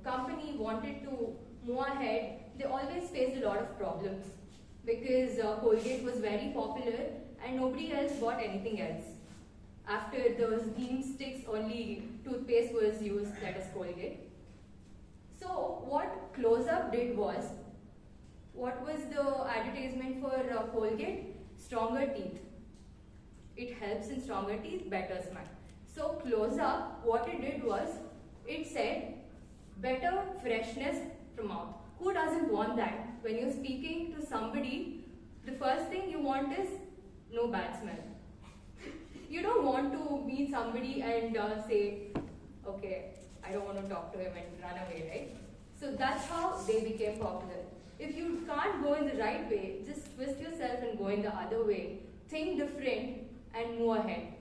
company wanted to move ahead, they always faced a lot of problems because Colgate was very popular and nobody else bought anything else. After those neem sticks, only toothpaste was used, that is Colgate. So what Close Up did was, what was the advertisement for Colgate? Stronger teeth. It helps in stronger teeth, better smile. So Close Up, what it did was, it said, better freshness from mouth. Who doesn't want that? When you're speaking to somebody, the first thing you want is no bad smell. You don't want to meet somebody and say, okay, I don't want to talk to him and run away, right? So that's how they became popular. If you can't go in the right way, just twist yourself and go in the other way. Think different and move ahead.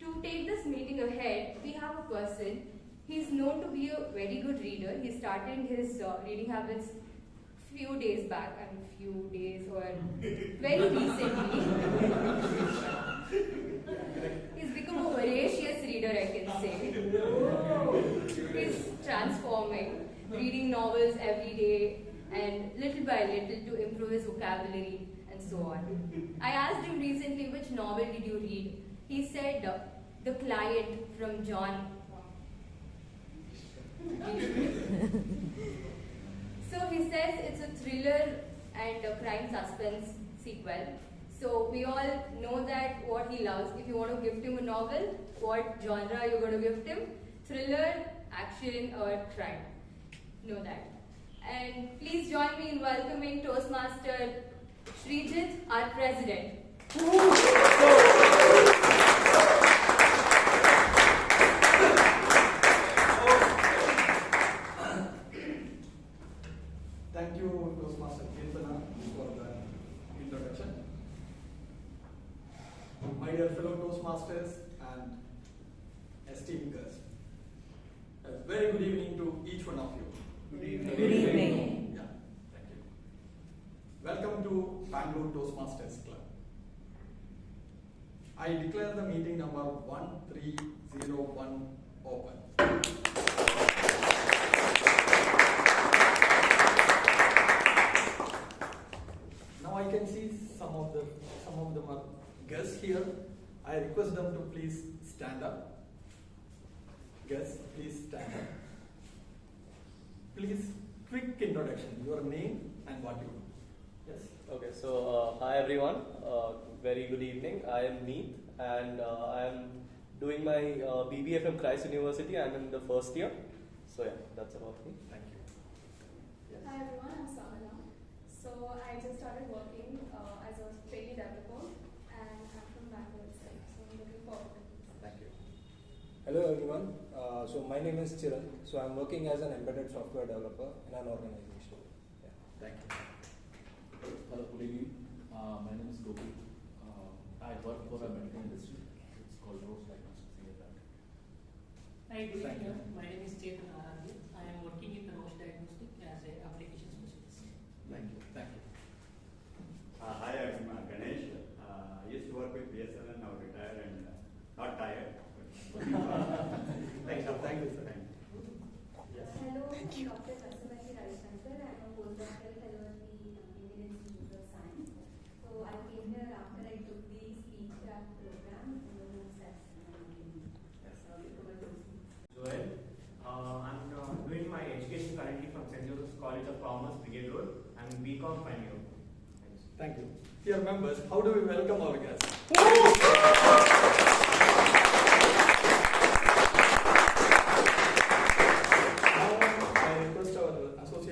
To take this meeting ahead, we have a person. He's known to be a very good reader. He started his reading habits few days back, few days or very recently. He's become a voracious reader, I can say. He's transforming, reading novels every day and little by little to improve his vocabulary and so on. I asked him recently, which novel did you read? He said, The Client from John. So he says it's a thriller and a crime suspense sequel. So we all know that what he loves. If you want to gift him a novel, what genre you're going to gift him? Thriller, action or crime. Know that. And please join me in welcoming Toastmaster Srijit, our president. Thank you, Toastmaster Chaitra, for the introduction. My dear fellow Toastmasters and esteemed guests, a very good evening to each one of you. Good evening. Good evening. Yeah, thank you. Welcome to Bangalore Toastmasters Club. I declare the meeting number 1301 open. Now I can see some of them are guests here. I request them to please stand up. Guests, please stand up. Please, quick introduction. Your name and what you do. Yes. Okay, so hi everyone. Very good evening. I am Neet and I am doing my BBA from Christ University. I'm in the first year. So yeah, that's about me. Thank you. Yes. Hi everyone, I'm Samana. So I just started working as a trainee developer and I'm from Bangalore itself. So I'm looking forward to this. Thank you. Hello everyone, so my name is Chiran, so I'm working as an embedded software developer in an organization. Yeah. Thank you. Hello, good evening. My name is Gopi. I work for a medical industry. It's called Roche Diagnostics. Hi, good Thank you. evening. My name is Chetan Arandi. I am working in the Roche Diagnostics as an application specialist. Thank you. Thank you. Hi, I'm Ganesh. I used to work with BSNL, now retired and not tired. Thank you. Thank you, sir. Thank you. Yes. Hello, I'm Dr. Kasavati Ravishankar. I'm a postdoctoral fellow at the Indian Institute of Science. So I came here after I took the speech craft program in the MOOCs. Joel. I'm doing my education currently from St. Joseph's College of Commerce, Brigade Road. I'm BCom final year. Thanks. Thank you. Dear members, how do we welcome our guests?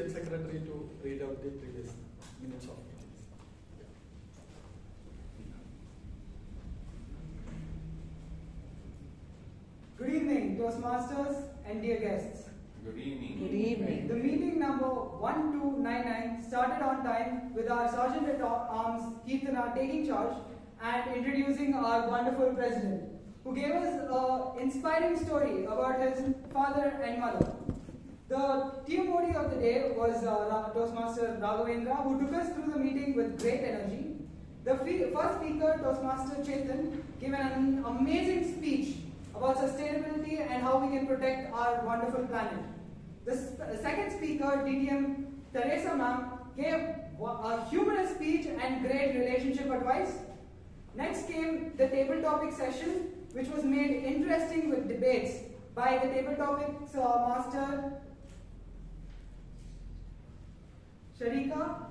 Secretary to read out the previous minutes of meetings. Good evening, Toastmasters and dear guests. Good evening. Good evening. The meeting number 1299 started on time with our Sergeant at Arms, Keerthana, taking charge and introducing our wonderful president, who gave us an inspiring story about his father and mother. The TM of the day was Toastmaster Raghavendra, who took us through the meeting with great energy. The first speaker, Toastmaster Chetan, gave an amazing speech about about sustainability and how we can protect our wonderful planet. The second speaker, DTM Teresa ma'am, gave a humorous speech and great relationship advice. Next came the table topic session, which was made interesting with debates by the table topics master Sharika.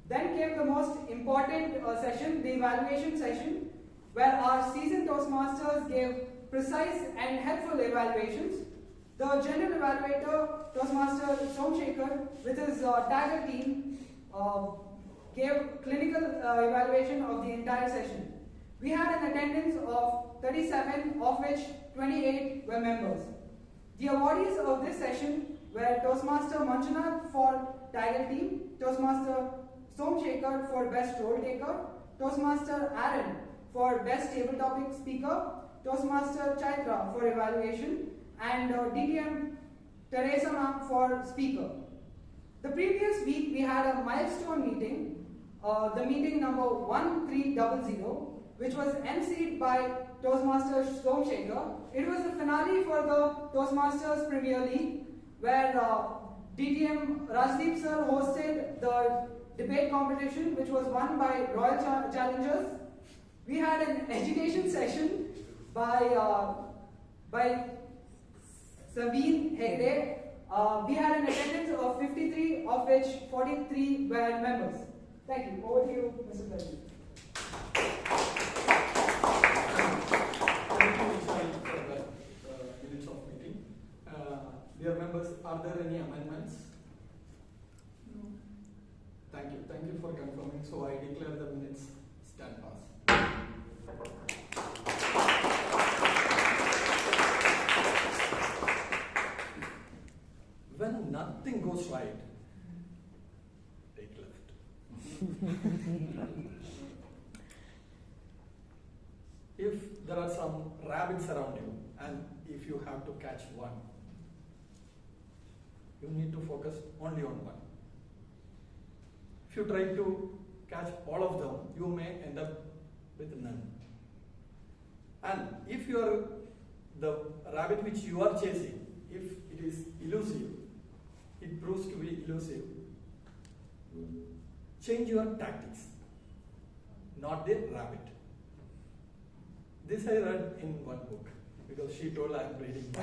Then came the most important session, the evaluation session, where our seasoned Toastmasters gave precise and helpful evaluations. The general evaluator, Toastmaster Somshekhar, with his Tiger team, gave clinical evaluation of the entire session. We had an attendance of 37, of which 28 were members. The awardees of this session were Toastmaster Manjunath for Tiger team, Toastmaster Somshekhar for Best Role Taker, Toastmaster Aaron for Best Table Topic Speaker, Toastmaster Chaitra for Evaluation, and DTM Teresa ma'am for Speaker. The previous week we had a milestone meeting, the meeting number 1300, which was emceed by Toastmaster Somshekhar. It was the finale for the Toastmasters Premier League, where DTM Rajdeep sir hosted the debate competition, which was won by Royal Challengers. We had an education session by Sabine Hegde. We had an attendance of 53, of which 43 were members. Thank you. Over to you, Mr. President. Thank you, Vijayan, for the minutes of meeting. Dear members, are there any amendments? No. Thank you. Thank you for confirming. So I declare the minutes stand pass. When nothing goes right, take left. If there are some rabbits around you and if you have to catch one, you need to focus only on one. If you try to catch all of them, you may end up with none. And if you are the rabbit which you are chasing, if it is elusive, it proves to be elusive, change your tactics, not the rabbit. This I read in one book because she told I am reading.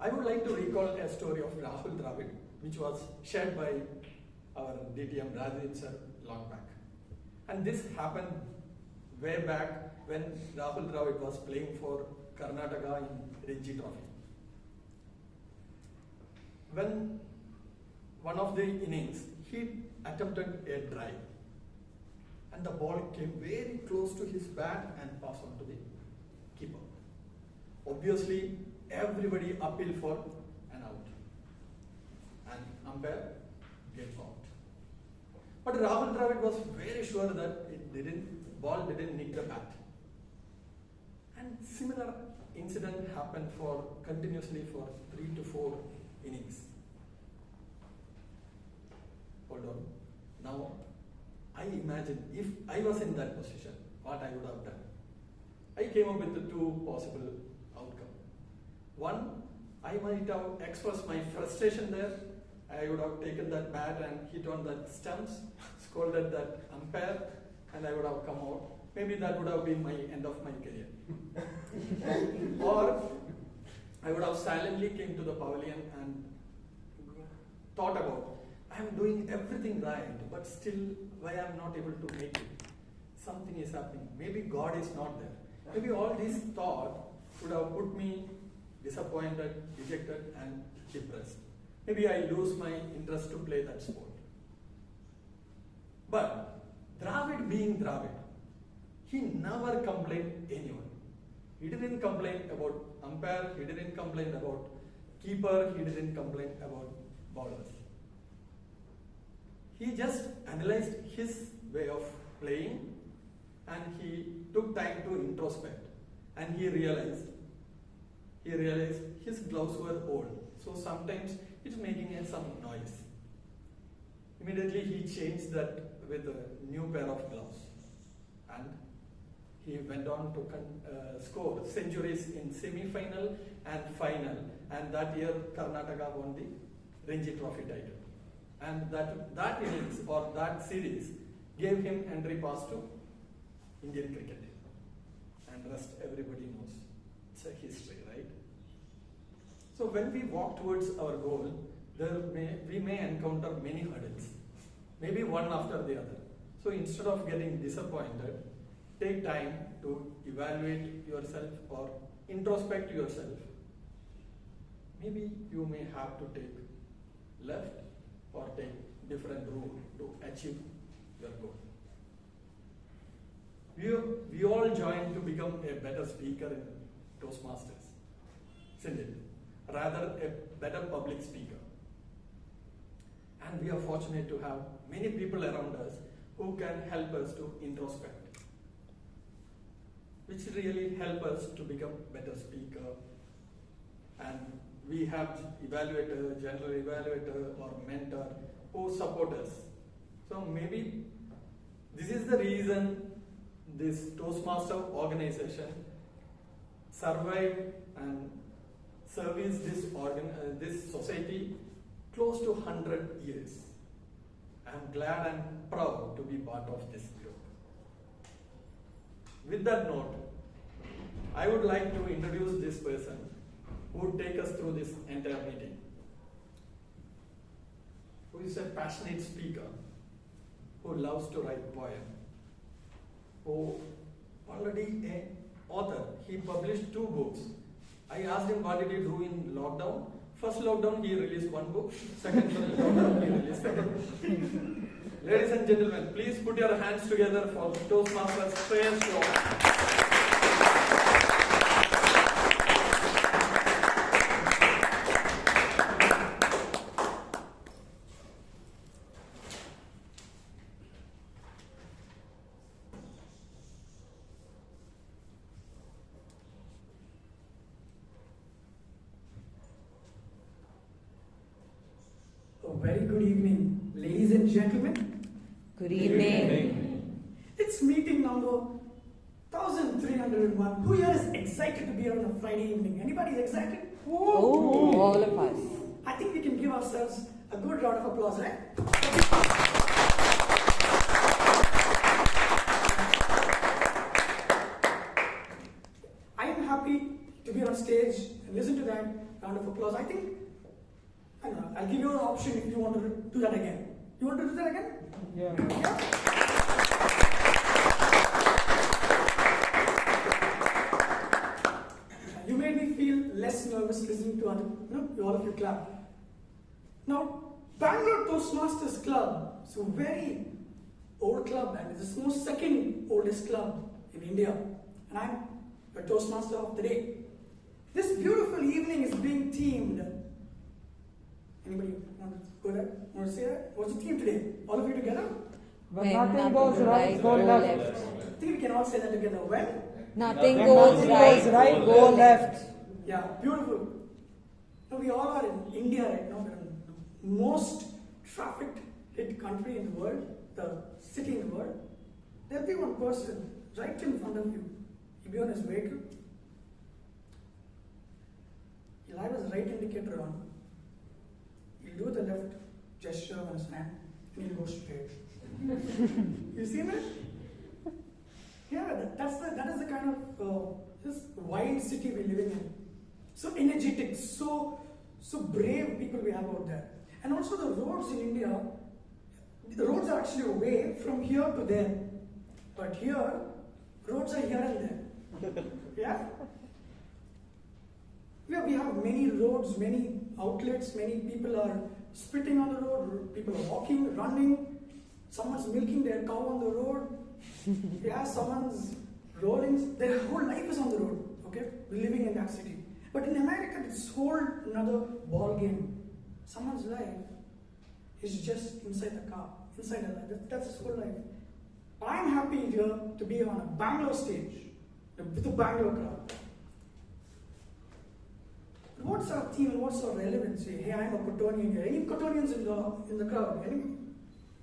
I would like to recall a story of Rahul Dravid, which was shared by our DTM Rajdeep sir long back. And this happened way back when Rahul Dravid was playing for Karnataka in Ranji Trophy. When one of the innings, he attempted a drive and the ball came very close to his bat and passed on to the keeper. Obviously, everybody appealed for an out and umpire gave out. But Rahul Dravid was very sure that ball didn't nick the bat. And similar incident happened continuously for 3 to 4 innings. Hold on. Now, I imagine if I was in that position, what I would have done. I came up with the two possible outcomes. One, I might have expressed my frustration there. I would have taken that bat and hit on that stumps, scolded that umpire, and I would have come out. Maybe that would have been my end of my career. Or I would have silently came to the pavilion and thought about, I am doing everything right, but still why I am not able to make it. Something is happening. Maybe God is not there. Maybe all these thoughts would have put me disappointed, dejected and depressed. Maybe I lose my interest to play that sport. But Dravid being Dravid, he never complained anyone. He didn't complain about umpire, he didn't complain about keeper, he didn't complain about bowlers. He just analyzed his way of playing and he took time to introspect and he realized his gloves were old, so sometimes it's making some noise. Immediately he changed that with a new pair of gloves. And he went on to score centuries in semi-final and final. And that year, Karnataka won the Ranji Trophy title. And that innings or that series gave him entry pass to Indian cricket. And rest everybody knows. It's a history, right? So when we walk towards our goal, we may encounter many hurdles, maybe one after the other. So instead of getting disappointed, take time to evaluate yourself or introspect yourself. Maybe you may have to take left or take different route to achieve your goal. We all join to become a better speaker in Toastmasters, isn't it? Rather a better public speaker. And we are fortunate to have many people around us who can help us to introspect, which really help us to become better speaker. And we have evaluator, general evaluator or mentor who support us. So maybe this is the reason this Toastmaster organization survived and serviced this society close to 100 years. I'm glad and proud to be part of this group. With that note, I would like to introduce this person who would take us through this entire meeting, who is a passionate speaker, who loves to write poems, who already an author. He published 2 books. I asked him what did he do in lockdown. First lockdown he released 1 book. Second lockdown he released 2 books. Ladies and gentlemen, please put your hands together for Toastmasters Prayers to all. Very good evening, ladies and gentlemen. Good evening. It's meeting number 1301. Who here is excited to be here on a Friday evening? Anybody excited? Oh, all of us. I think we can give ourselves a good round of applause, right? I am happy to be on stage and listen to that round of applause. I think I'll give you an option if you want to do that again. You want to do that again? Yeah. You made me feel less nervous listening to all of you clap. Now, Bangalore Toastmasters Club is a very old club and it's the most second oldest club in India. And I'm the Toastmaster of the day. This beautiful evening is being themed. Anybody want to go there? Want to say that? What's the theme today? All of you together? When nothing goes right, go left. I think we can all say that together. When? Nothing goes right, go left. Yeah, beautiful. Now we all are in India right now. We're in the most trafficked hit country in the world, the city in the world. There'll be one person right in front of you. He'll be on his vehicle. He'll have his right indicator on. He'll do the left gesture on his hand and he'll go straight. You seen it? Yeah, that is the kind of this wild city we're living in. So energetic, so brave people we have out there. And also the roads in India, the roads are actually away from here to there. But here, roads are here and there. Yeah? We have many roads, many outlets, many people are spitting on the road, people are walking, running, someone's milking their cow on the road, yeah, someone's rolling, their whole life is on the road, okay, we're living in that city. But in America, it's whole another ball game. Someone's life is just inside the car, inside the life, that's his whole life. I'm happy here to be on a Bangalore stage, with the Bangalore crowd. What's our theme and what's our relevance? Hey, I'm a Cottonian here. Any Cottonians in the crowd? Any?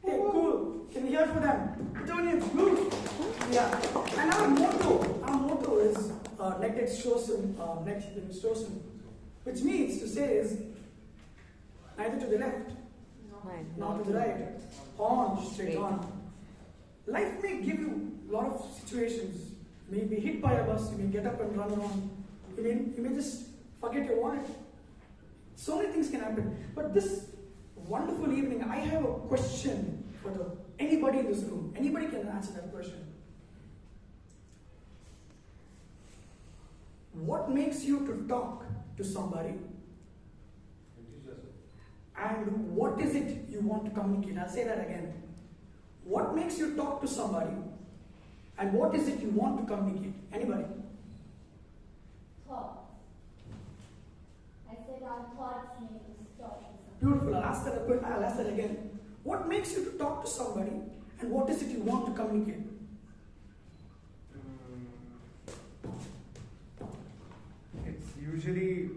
Hey, cool. Can we hear for them? Cottonians, move. Yeah. And our motto is next stoßen, which means to say is neither to the left, nor to the right, on, straight on. Life may give you a lot of situations. You may be hit by a bus, you may get up and run around, you may just forget your wallet. So many things can happen. But this wonderful evening, I have a question for anybody in this room. Anybody can answer that question. What makes you to talk to somebody? And what is it you want to communicate? I'll say that again. What makes you talk to somebody? And what is it you want to communicate? Anybody? Thoughts. I said our thoughts make us talk to somebody. Beautiful. I'll ask that again. What makes you to talk to somebody? And what is it you want to communicate? It's usually,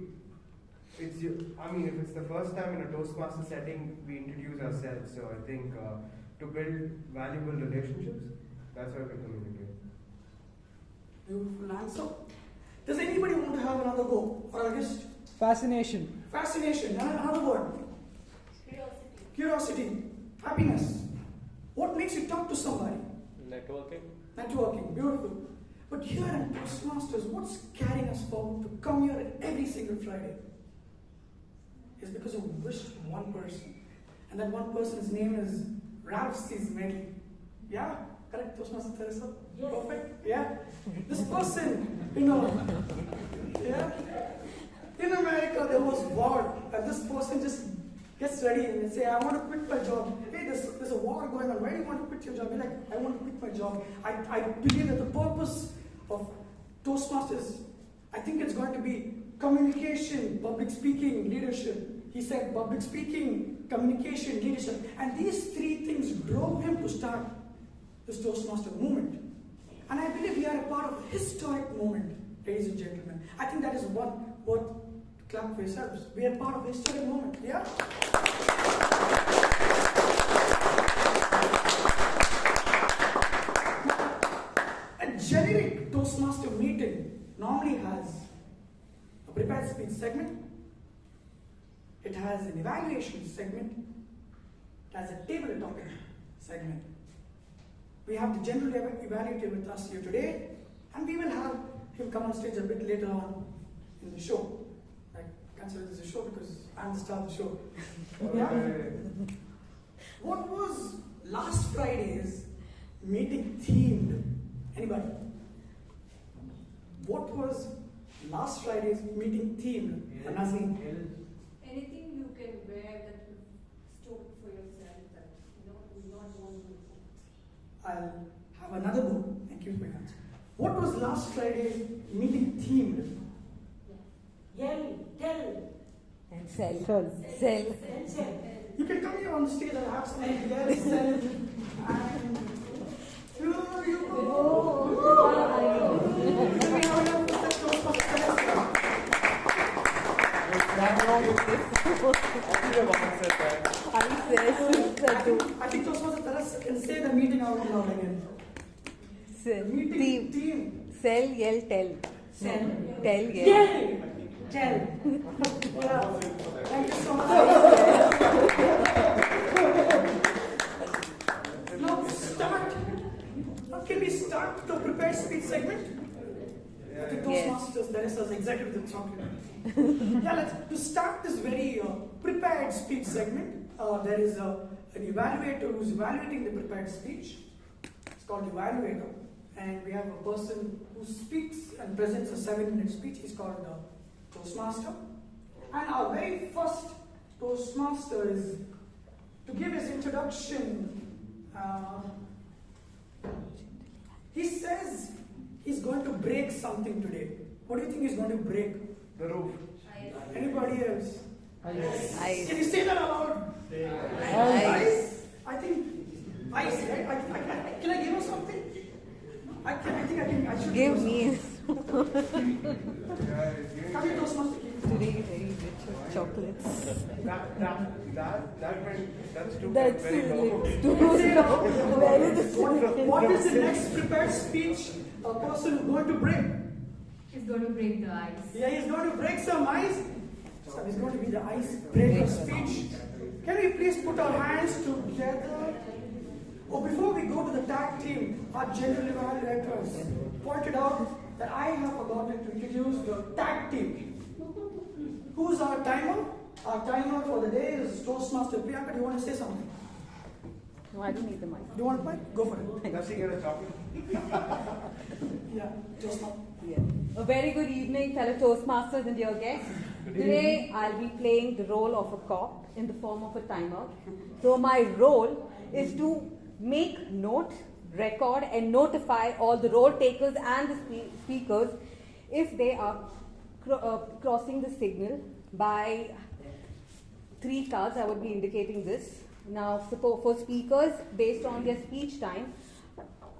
if it's the first time in a Toastmaster setting, we introduce ourselves. So I think to build valuable relationships, that's how we communicate. Beautiful answer. Does anybody want to have another go? Or I'll just... Fascination. Fascination. Another word. Curiosity. Happiness. What makes you talk to somebody? Networking. Beautiful. But here in Toastmasters, what's carrying us forward to come here every single Friday? Is because of one person. And that one person's name is Ralph C's Medley. Yeah? Correct, Toastmaster Teresa? Yes. Perfect? Yeah? This person, yeah? In America, there was war, and this person just gets ready and they say, I want to quit my job. Hey, there's a war going on. Why do you want to quit your job? You're like, I want to quit my job. I believe that the purpose of Toastmasters, I think it's going to be communication, public speaking, leadership. He said public speaking, communication, leadership. And these three things drove him to start this Toastmaster movement. And I believe we are a part of a historic moment, ladies and gentlemen. I think that is what clap for yourselves. We are part of a historic moment. Yeah? A generic Toastmaster meeting normally has a prepared speech segment. It has an evaluation segment. It has a table topic segment. We have the general evaluator with us here today, and we will have him come on stage a bit later on in the show. I consider this a show because I'm the star of the show. Yeah? What was last Friday's meeting themed? Anybody? What was last Friday's meeting themed? Nazreen? Anything you can wear that you stood for yourself that you not want to. I'll have another go. Thank you for your answer. What was last Friday's meeting themed? Yell, tell. And sell. You can come here on the stage and have something yell, sell, and here you go. I think Toastmaster Teresa can say the meeting out loud again. Meeting team. Sell, yell, tell. Sell. Tell, yell. Tell. Yeah. Thank you so much. Now start. Can we start the prepared speech segment? I think Toastmasters Teresa's executive is talking. To start this very prepared speech segment, there is an evaluator who's evaluating the prepared speech. It's called evaluator. And we have a person who speaks and presents a 7-minute speech. He's called Toastmaster. And our very first Toastmaster is to give his introduction. He says he's going to break something today. What do you think he's going to break? The roof. Anybody else? Ice. Can you say that aloud? Ice. I think ice, right? Can I give him something? I should Give me. Have you Toastmaster cake? Today very rich with chocolates. That's too That's very low. What is the next prepared speech a person is going to bring? He's going to break the ice. Yeah, he's going to break some ice. So he's going to be the icebreaker speech. Can we please put our hands together? Oh, before we go to the tag team, our general evaluators pointed out that I have forgotten to introduce the tag team. Who's our timer? Our timer for the day is Toastmaster Priyanka. Do you want to say something? No, I don't need the mic. Do you want a mic? Go for it. Does he get a chocolate? Yeah, Toastmaster. Yeah. A very good evening, fellow Toastmasters and dear guests. Today I'll be playing the role of a cop in the form of a timer. So my role is to make note, record and notify all the role takers and the speakers if they are crossing the signal by 3 cards. I would be indicating this. Now for speakers, based on their speech time,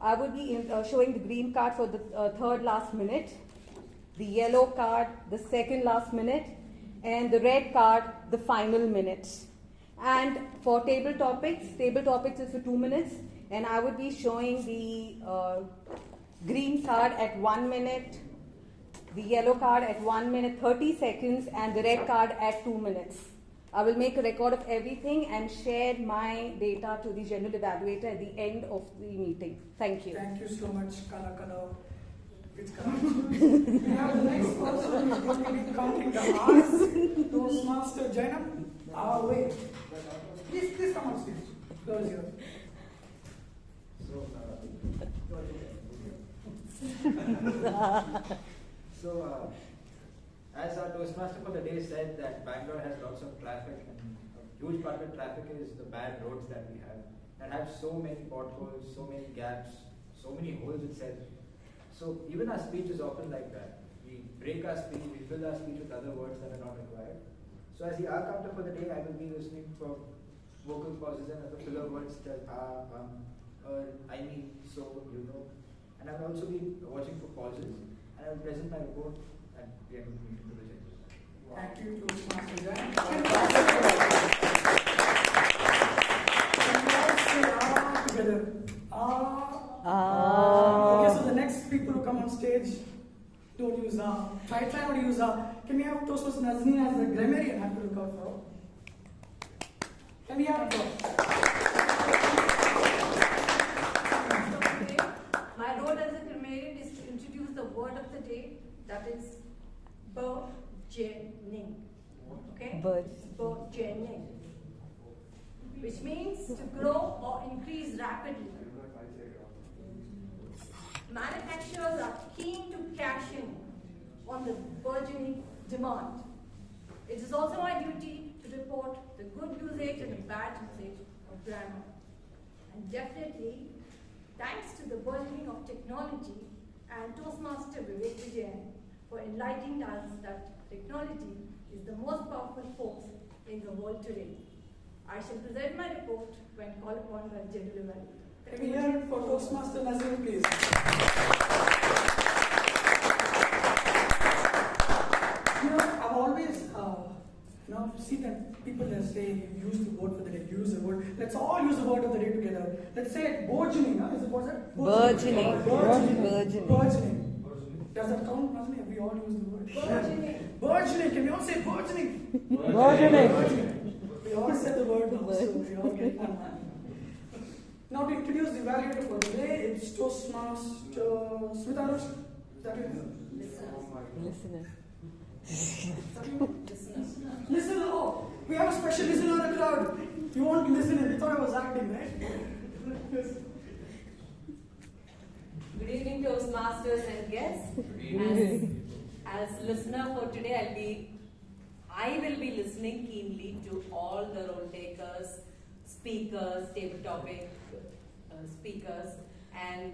I would be showing the green card for the third last minute, the yellow card the second last minute, and the red card the final minute. And for table topics is for 2 minutes, and I would be showing the green card at 1 minute, the yellow card at 1 minute 30 seconds, and the red card at 2 minutes. I will make a record of everything and share my data to the general evaluator at the end of the meeting. Thank you. Thank you so much, Kala. It's we have the next person who's going to be counting the hours. Toastmaster Jaina. Wait. Please come on stage. Floor is yours. So, as our Toastmaster for the day said that Bangalore has lots of traffic, and a huge part of the traffic is the bad roads that we have, that have so many potholes, so many gaps, so many holes itself. So even our speech is often like that. We break our speech, we fill our speech with other words that are not required. So as the R counter for the day, I will be listening for vocal pauses and other filler words that I mean, so, you know. And I will also be watching for pauses, and I will present my report at the end of the meeting to the judges. Thank you, Toastmaster Jaina. Together. Okay, so the next people who come on stage don't use try not to use Can we have Toastmaster Nazneen as the grammarian? Have to look out for. Can we have My role as a grammarian is to introduce the word of the day, that is burgeoning. Okay? Burgeoning. Which means to grow or increase rapidly. Manufacturers are keen to cash in on the burgeoning demand. It is also my duty to report the good usage and the bad usage of grammar. And definitely, thanks to the burgeoning of technology and Toastmaster Vivek Vijayan for enlightening us that technology is the most powerful force in the world today. I shall present my report when called upon by the general evaluator. Can we hear it for Toastmaster Nazneen, please? I've always, see that people that say use the word for the day, use the word. Let's all use the word of the day together. Let's say it, burgeoning. Is it what's that? Burgeoning. Burgeoning. Does that count, Nazneen? Have we all used the word? Burgeoning. Burgeoning. Can we all say burgeoning? Burgeoning. We all said the word now, so we all get one. Now to introduce the evaluator for the day, it's Toastmaster Smita. Is that your name? Listener. Listener. Oh, we have a special listener in the crowd. You won't listen in. We thought I was acting, right? Good evening, Toastmasters and guests. As listener for today, I will be listening keenly to all the role takers, speakers, table topic speakers, and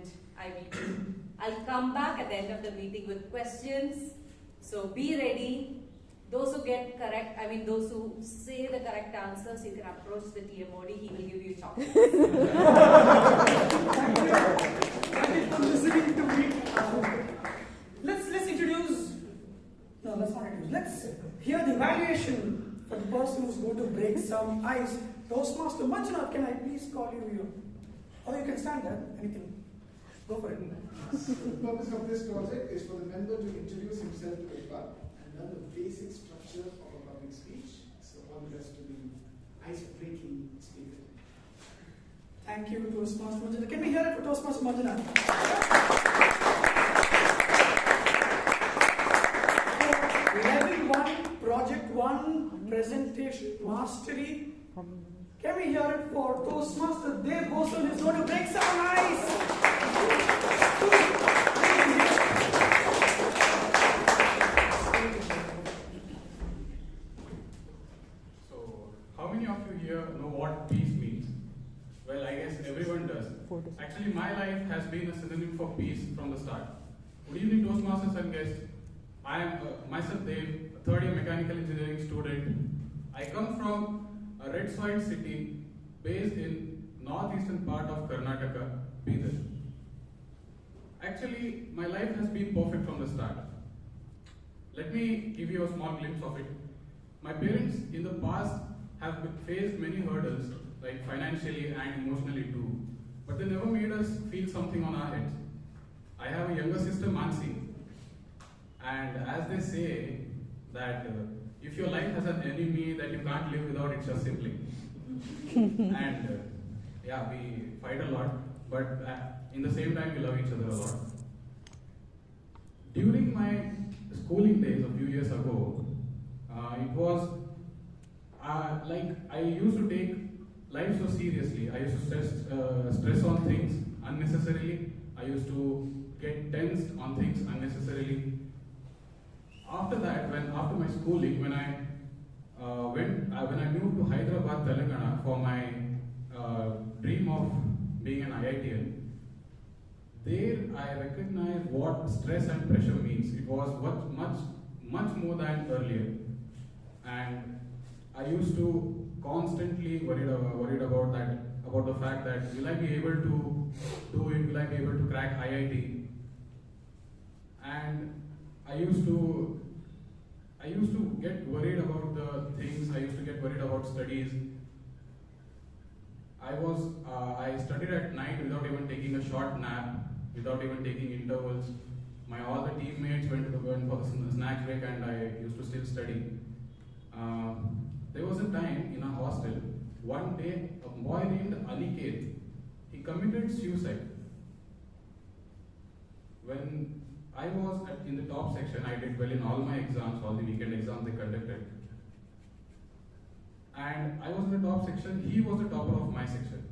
I'll come back at the end of the meeting with questions. So be ready. Those who get correct, those who say the correct answers, you can approach the TMOD. He will give you chocolates. Thank you for listening to me. Let's Nice. Toastmaster Manjunath, can I please call you here? Or you can stand there. Anything. Go for it. The purpose of this project is for the member to introduce himself to the club and learn the basic structure of a public speech. So all the rest to be ice-breaking speaker. Thank you, Toastmaster Manjunath. Can we hear it for Toastmaster Manjunath? Level 1, Project 1, Presentation Mastery. Can we hear it for Toastmaster Dev Bosun, who's going to break some ice? So, how many of you here know what peace means? Well, I guess everyone does. Actually, my life has been a synonym for peace from the start. Good evening, Toastmasters and guests. I am myself Dev, a third year mechanical engineering student. I come from a red soil city based in northeastern part of Karnataka, Bidar. Actually, my life has been perfect from the start. Let me give you a small glimpse of it. My parents in the past have faced many hurdles, like financially and emotionally too, but they never made us feel something on our heads. I have a younger sister, Mansi, and as they say that if your life has an enemy that you can't live without, it's your sibling. And yeah, we fight a lot, but in the same time we love each other a lot. During my schooling days a few years ago, it was like I used to take life so seriously. I used to stress on things unnecessarily. I used to get tensed on things unnecessarily. After that, after my schooling, when I moved to Hyderabad, Telangana for my dream of being an IITian, there I recognized what stress and pressure means. It was much more than earlier, and I used to constantly worried about the fact that will I be able to do it? Will I be able to crack IIT? And I used to get worried about the things. I used to get worried about studies. I studied at night without even taking a short nap, without even taking intervals. All the teammates went for the snack break, and I used to still study. There was a time in a hostel. One day, a boy named Aniket, he committed suicide. When I was in the top section, I did well in all my exams, all the weekend exams they conducted. And I was in the top section, he was the topper of my section.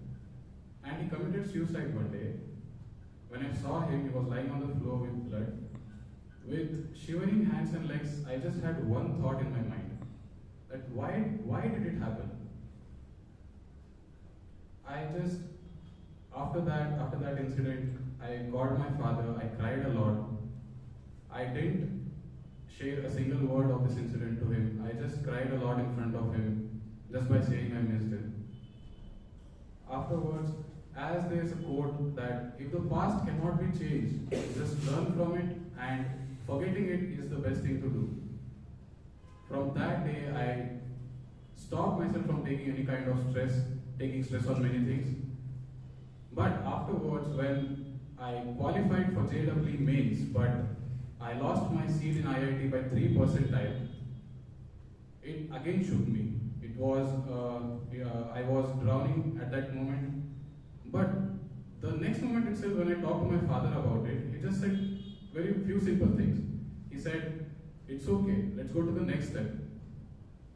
And he committed suicide one day. When I saw him, he was lying on the floor with blood. With shivering hands and legs, I just had one thought in my mind. That why did it happen? After that incident, I called my father, I cried a lot. I didn't share a single word of this incident to him. I just cried a lot in front of him, just by saying I missed him. Afterwards, as there is a quote that if the past cannot be changed, just learn from it, and forgetting it is the best thing to do. From that day, I stopped myself from taking any kind of stress, taking stress on many things. But afterwards, when I qualified for JEE mains, but I lost my seat in IIT by 3 percentile, it again shook me. It was, I was drowning at that moment. But the next moment itself, when I talked to my father about it, he just said very few simple things. He said, it's okay, let's go to the next step.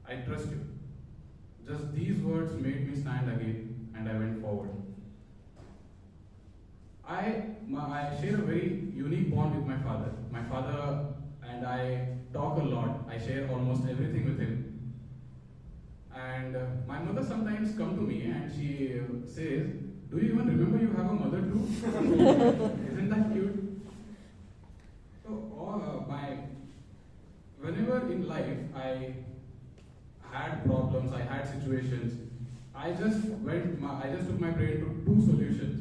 I trust you. Just these words made me stand again, and I went forward. I share a very unique bond with my father. My father and I talk a lot. I share almost everything with him. And my mother sometimes comes to me and she says, do you even remember you have a mother too? Isn't that cute? So, whenever in life I had problems, I had situations, I just took my brain to 2 solutions.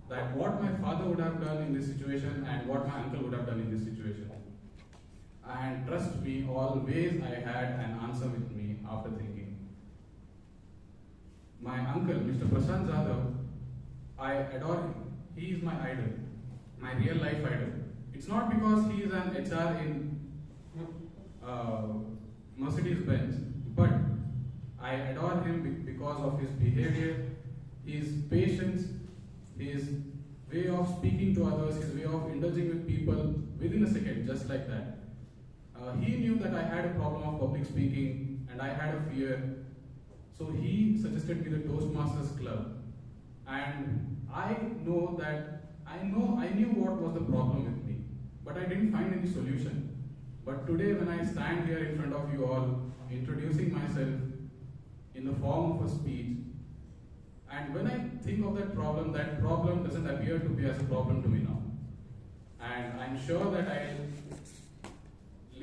That what my father would have done in this situation and what my uncle would have done in this situation. And trust me, always I had an answer with me after thinking. my uncle, Mr. Prashant Jadhav, I adore him. He is my idol, my real life idol. It's not because he is an HR in Mercedes-Benz, but I adore him because of his behavior, his patience, his way of speaking to others, his way of indulging with people within a second, just like that. He knew that I had a problem of public speaking and I had a fear, so he suggested me the Toastmasters Club. And I knew what was the problem with me, but I didn't find any solution. But today, when I stand here in front of you all, introducing myself in the form of a speech, and when I think of that problem doesn't appear to be as a problem to me now. And I'm sure that I'll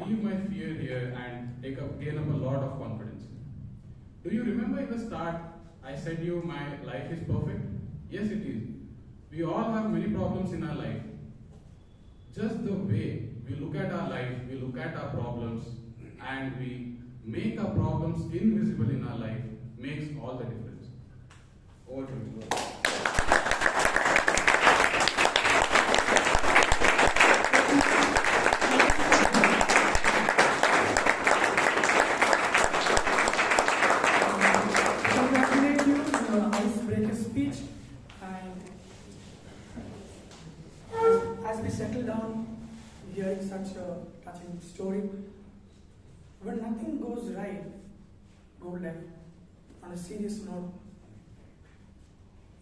leave my fear here and gain up a lot of confidence. Do you remember in the start, I said you my life is perfect? Yes, it is. We all have many problems in our life. Just the way we look at our life, we look at our problems, and we make our problems invisible in our life makes all the difference. Over to you. Congratulate you on your icebreaker speech, and as we settle down hearing such a touching story, when nothing goes right, go left. On a serious note,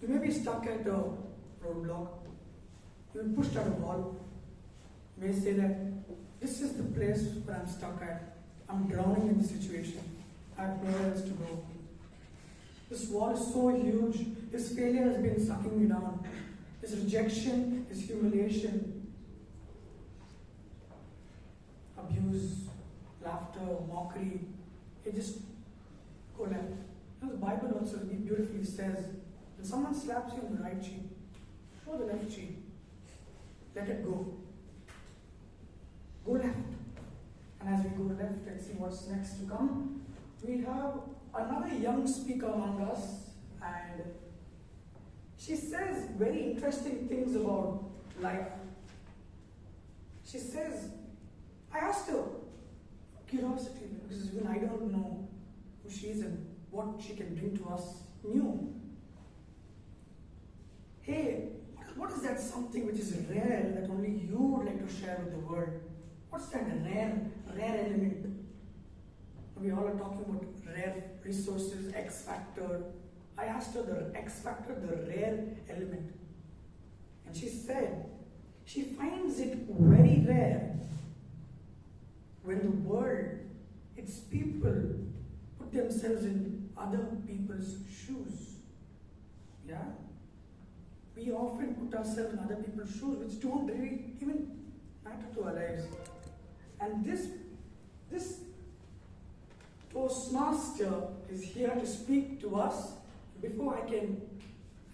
you may be stuck at a roadblock, you will pushed at a wall, you may say that this is the place where I'm stuck at, I'm drowning in the situation, I have nowhere else to go. This wall is so huge, this failure has been sucking me down, this rejection, this humiliation, abuse, laughter, mockery, it just go left. You know, the Bible also beautifully says, when someone slaps you on the right cheek, show the left cheek. Let it go. Go left. And as we go left, let's see what's next to come. We have another young speaker among us, and she says very interesting things about life. She says, I asked her, curiosity, because even I don't know who she is and what she can bring to us new. Hey, what is that something which is rare that only you would like to share with the world? What's that rare element? We all are talking about rare resources, X factor. I asked her the X factor, the rare element. And she said, she finds it very rare when the world, its people, put themselves in other people's shoes. Yeah? We often put ourselves in other people's shoes which don't really even matter to our lives. And this Toastmaster is here to speak to us. Before I can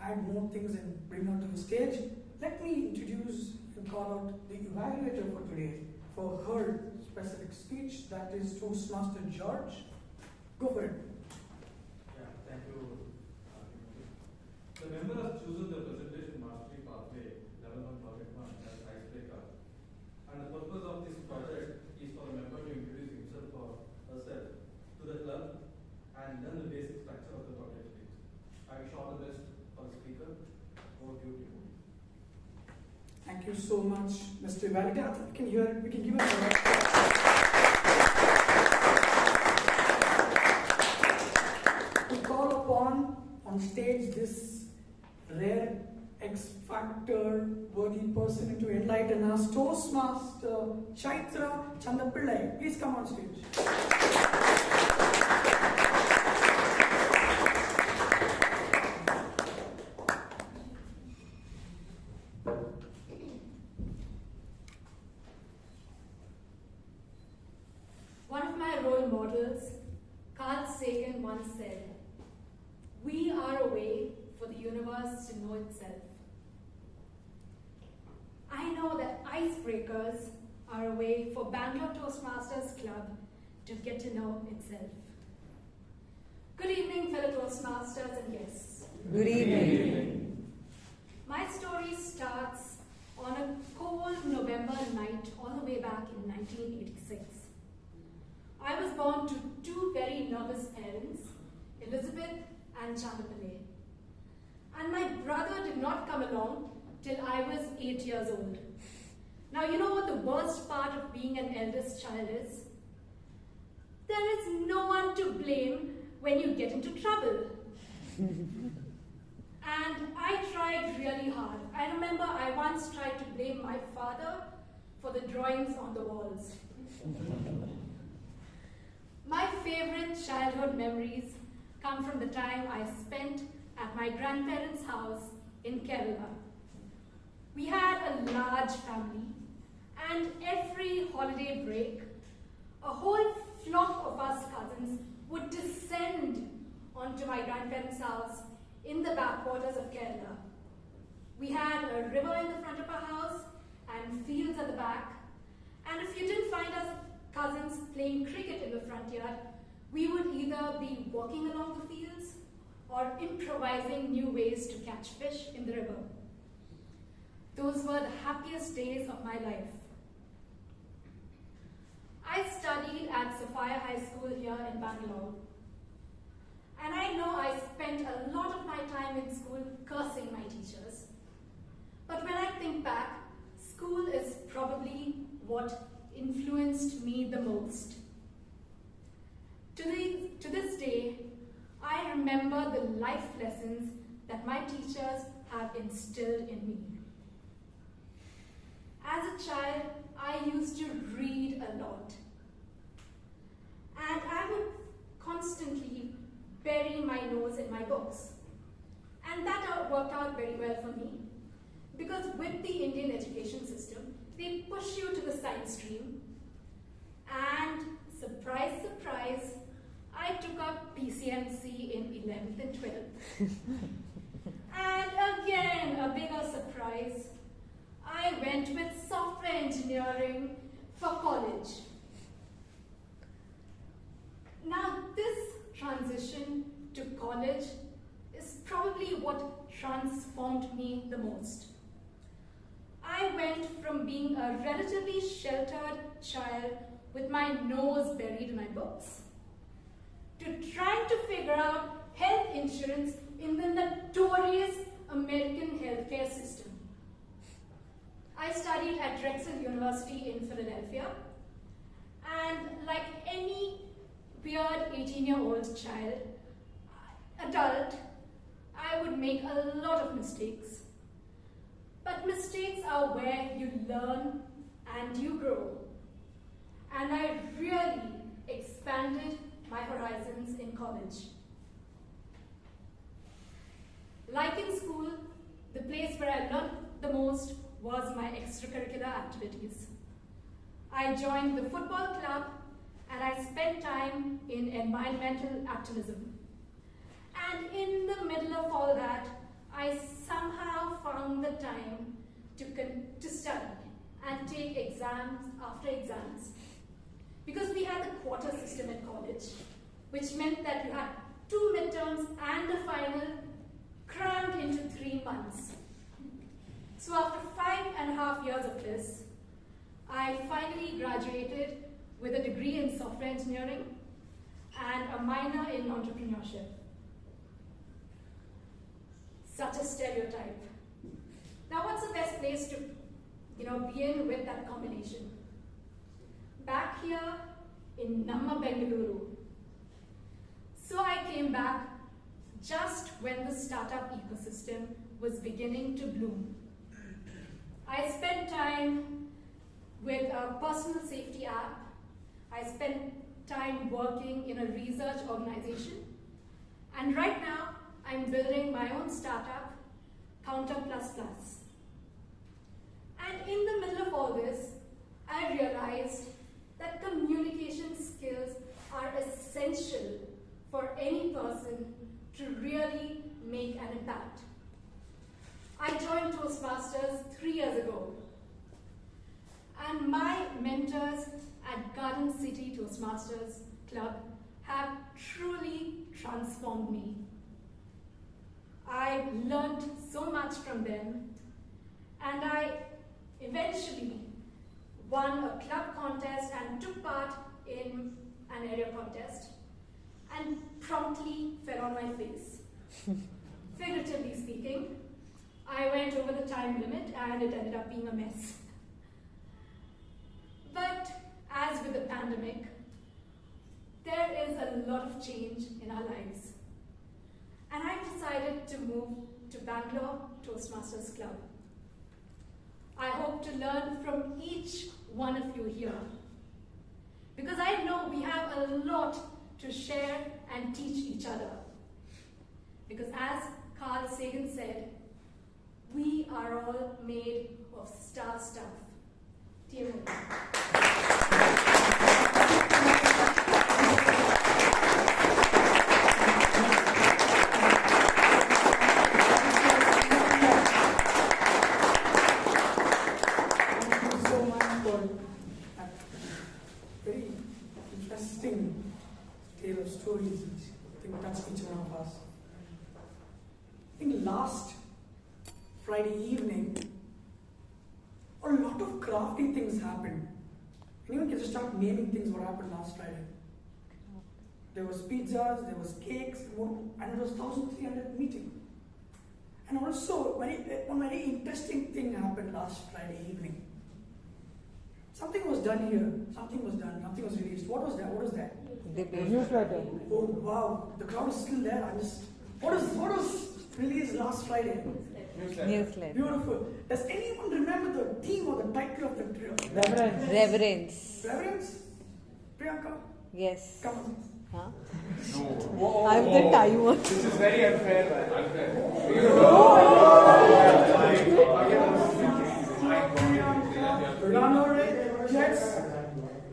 add more things and bring her to the stage, let me introduce and call out the evaluator for today for her specific speech, that is Toastmaster George. Go for it. Yeah, thank you. The member has chosen the presentation mastery pathway, level 1 project 1 as icebreaker. And the purpose of this project is for the member to introduce himself or herself to the club and learn the basic structure of the project speech. I wish all the best for the speaker. Over to you. Thank you so much, Mr. Evaluator. I think we can hear it. We can give it a We call upon on stage this rare X Factor worthy person to enlighten us, Toastmaster Chaitra Chandapillai. Please come on stage. One of my role models, Carl Sagan, once said, "We are a way for the universe to know itself." I know that icebreakers are a way for Bangalore Toastmasters Club to get to know itself. Good evening, fellow Toastmasters and guests. Good evening. My story starts on a cold November night all the way back in 1986. I was born to two very nervous parents, Elizabeth and Chandapale. And my brother did not come along till I was 8 years old. Now, you know what the worst part of being an eldest child is? There is no one to blame when you get into trouble. And I tried really hard. I remember I once tried to blame my father for the drawings on the walls. My favorite childhood memories come from the time I spent at my grandparents' house in Kerala. We had a large family, and every holiday break, a whole flock of us cousins would descend onto my grandparents' house in the backwaters of Kerala. We had a river in the front of our house and fields at the back, and if you didn't find us cousins playing cricket in the front yard, we would either be walking along the fields or improvising new ways to catch fish in the river. Those were the happiest days of my life. I studied at Sophia High School here in Bangalore. And I know I spent a lot of my time in school cursing my teachers. But when I think back, school is probably what influenced me the most. To this day, I remember the life lessons that my teachers have instilled in me. As a child, I used to read a lot. And I would constantly bury my nose in my books. And that worked out very well for me. Because with the Indian education system, they push you to the science stream. And surprise, surprise, I took up PCMC in 11th and 12th. And again, a bigger surprise, I went with software engineering for college. Now, this transition to college is probably what transformed me the most. I went from being a relatively sheltered child with my nose buried in my books to trying to figure out health insurance in the notorious American healthcare system. I studied at Drexel University in Philadelphia, and like any weird 18-year-old adult, I would make a lot of mistakes. But mistakes are where you learn and you grow. And I really expanded my horizons in college. Like in school, the place where I learned the most was my extracurricular activities. I joined the football club and I spent time in environmental activism. And in the middle of all that, I somehow found the time to study and take exams after exams. Because we had the quarter system at college, which meant that you had 2 midterms and a final crammed into 3 months. So after 5.5 years of this, I finally graduated with a degree in software engineering and a minor in entrepreneurship. Such a stereotype. Now, what's the best place to, begin with that combination? Back here in Namma Bengaluru. So I came back just when the startup ecosystem was beginning to bloom. I spent time with a personal safety app. I spent time working in a research organization. And right now, I'm building my own startup, Counter++. And in the middle of all this, I realized that communication skills are essential for any person to really make an impact. I joined Toastmasters 3 years ago. And my mentors at Garden City Toastmasters Club have truly transformed me. I learned so much from them, and I eventually won a club contest and took part in an area contest, and promptly fell on my face. Figuratively speaking, I went over the time limit and it ended up being a mess. But as with the pandemic, there is a lot of change in our lives. And I decided to move to Bangalore Toastmasters Club. I hope to learn from each one of you here, because I know we have a lot to share and teach each other. Because as Carl Sagan said, we are all made of star stuff. TM. Tale of stories which I think touched each one of us. I think last Friday evening, a lot of crafty things happened. Anyone can just start naming things what happened last Friday. There was pizzas, there was cakes, and it was 1,300 meeting. And also, one very interesting thing happened last Friday evening. Something was done here. Something was done. Nothing was released. What was that? What was that? The newsletter. Oh wow! The crowd is still there. What was released last Friday? Newsletter. Beautiful. Does anyone remember the theme or the title of the drill? Reverence. Reverence. Reverence? Priyanka? Yes. Come on. Huh? No. I'm the timer. This is very unfair, man. Runaway Jets.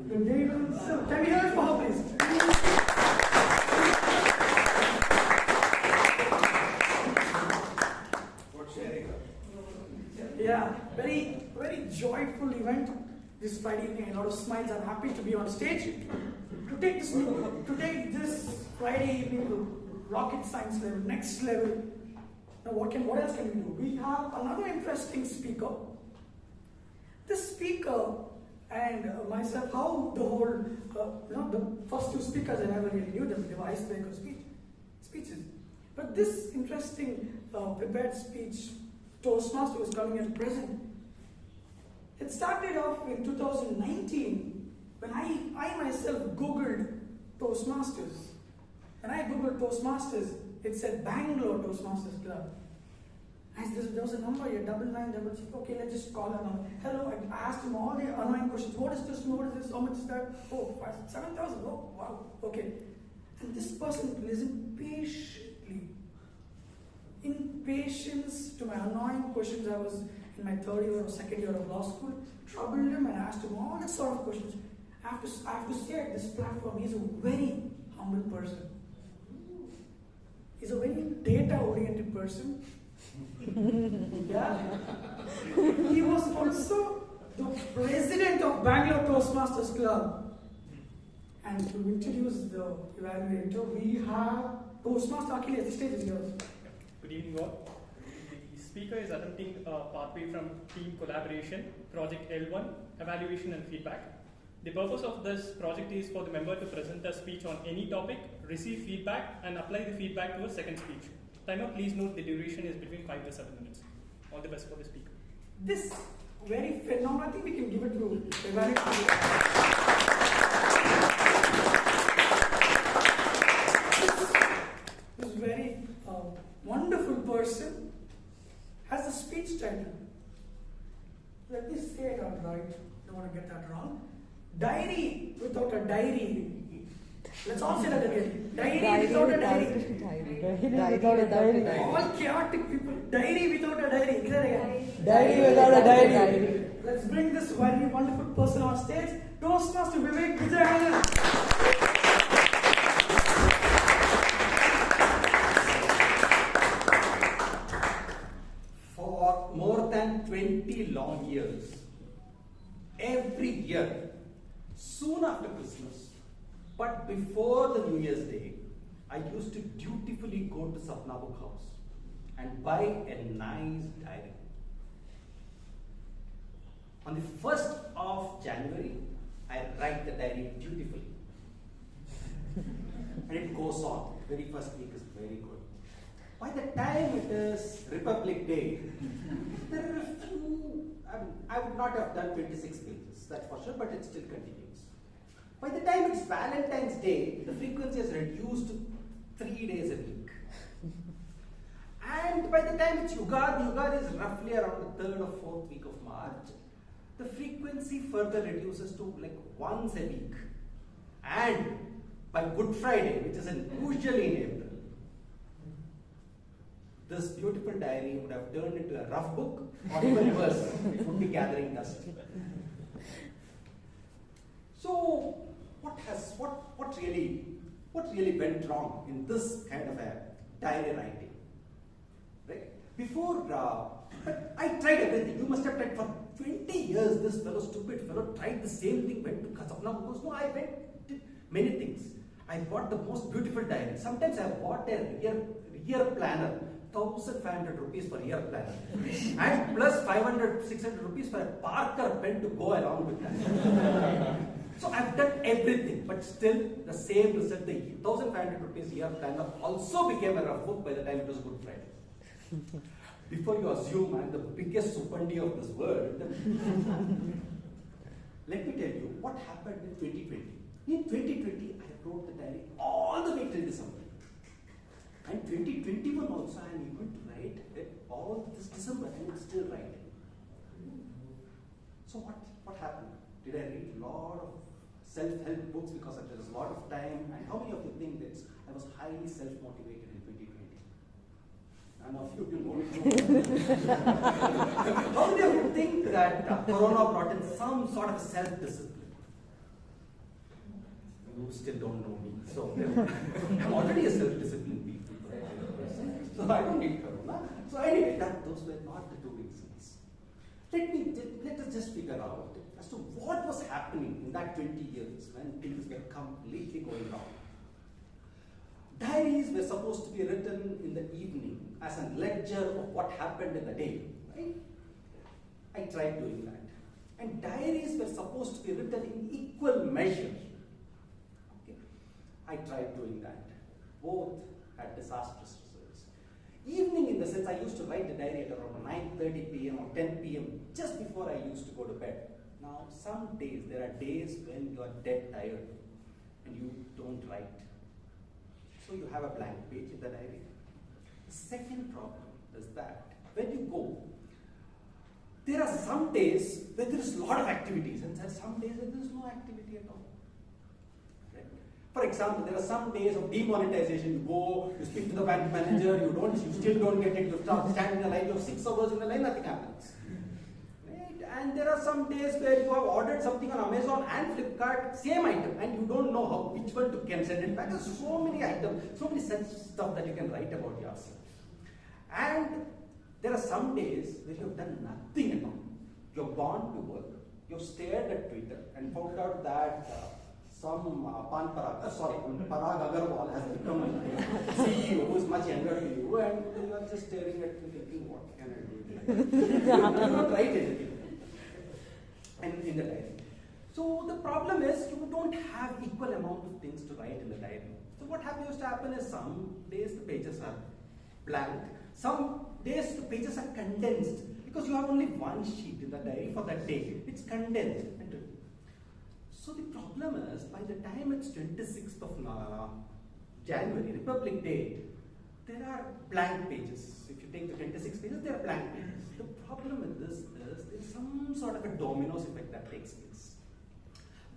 The Ravens. Can we hear it for her, please? Yeah, very, very joyful event this Friday evening. A lot of smiles. I'm happy to be on stage to take this Friday evening to rocket science level, next level. Now, what else can we do? We have another interesting speaker. This speaker and myself, how the whole, the first two speakers, I never really knew them. They were icebreaker speeches. But this interesting prepared speech, Toastmaster was coming as present. It started off in 2019 when I myself Googled Toastmasters. When I Googled Toastmasters, it said Bangalore Toastmasters Club. There was a number here, 9966. Okay, let's just call a number. Hello, I asked him all the annoying questions. What is this? What is this? How much is that? Oh, 7,000. Oh, wow. Okay. And this person listened patiently. In patience to my annoying questions. I was in my third year or second year of law school. Troubled him and asked him all this sort of questions. I have to say at this platform, he's a very humble person. He's a very data-oriented person. Yeah. He was also the president of Bangalore Toastmasters Club. And to introduce the evaluator, we have Toastmaster Achilles. The stage is yours. Good evening all. The speaker is attempting a pathway from team collaboration, project L1, evaluation and feedback. The purpose of this project is for the member to present a speech on any topic, receive feedback and apply the feedback to a second speech. Timer, please note the duration is between 5 to 7 minutes. All the best for the speaker. This very phenomenal, I think we can give it to evaluator. This very wonderful person has a speech title. Let me say it all right. Don't want to get that wrong. Diary without a diary. Let's all say that again. Diary without a diary. Diary without a diary. All chaotic people. Diary without a diary. Say that again. Diary without a diary. Let's bring this very wonderful person on stage. Toastmaster Vivek, Vijayan. For more than 20 long years, every year, soon after Christmas, but before the New Year's Day, I used to dutifully go to Sapna Book House and buy a nice diary. On the 1st of January, I write the diary dutifully. And it goes on. The very first week is very good. By the time it is Republic Day, there are a few, I would not have done 26 pages, that's for sure, but it still continues. By the time it's Valentine's Day, the frequency is reduced to 3 days a week. And by the time it's Yugadi is roughly around the 3rd or 4th week of March, the frequency further reduces to like once a week. And by Good Friday, which is usually in April, this beautiful diary would have turned into a rough book, or even worse, it would be gathering dust. So, what really went wrong in this kind of a diary writing? Right? Before, but I tried everything. You must have tried for 20 years. This fellow, stupid fellow, tried the same thing. Went to Sapna Book House. No, I did many things. I bought the most beautiful diary. Sometimes I bought a year planner. 1,500 rupees for year planner, and plus 500, 600 rupees for a Parker pen to go along with that. So I've done everything, but still the same result. The 1,500 rupees year planner also became a rough book by the time it was Good Friday. Before you assume I'm the biggest supandi of this world, let me tell you what happened in 2020. In 2020, I wrote the diary all the way till December. And 2021 also I am able to write it all this December and it's still writing. So what happened? Did I read a lot of self-help books because there was a lot of time? And how many of you think that I was highly self-motivated in 2020? None of you know. How many of you think that Corona brought in some sort of self-discipline? You still don't know me. So I'm already a self-disciplined being. So I don't need Corona. So anyway, those were not the two reasons. Let us just figure out as to what was happening in that 20 years when things were completely going wrong. Diaries were supposed to be written in the evening as a ledger of what happened in the day. Right? I tried doing that. And diaries were supposed to be written in equal measure. Okay. I tried doing that. Both had disastrous results. Evening, in the sense, I used to write the diary at around 9:30 p.m. or 10 p.m. just before I used to go to bed. Now, some days, there are days when you are dead tired and you don't write. So you have a blank page in the diary. The second problem is that when you go, there are some days where there is a lot of activities and there are some days where there is no activity at all. Right? For example, there are some days of demonetization. You go, you speak to the bank manager, you still don't get it, you stand in a line, you have 6 hours in the line, nothing happens. Right? And there are some days where you have ordered something on Amazon and Flipkart, same item, and you don't know which one to send it back. There's so many items, so many such stuff that you can write about yourself. And there are some days where you have done nothing at all. You have gone to work, you have stared at Twitter and found out that some Parag Agarwal has become a CEO who is much younger than you, and you are just staring at me thinking, what can I do? You don't write anything in the diary. So the problem is you don't have equal amount of things to write in the diary. So what used to happen is some days the pages are blank, some days the pages are condensed because you have only one sheet in the diary for that day. It's condensed. So the problem is by the time it's 26th of January, Republic Day, there are blank pages. If you take the 26 pages, there are blank pages. The problem with this is there's some sort of a dominoes effect that takes place.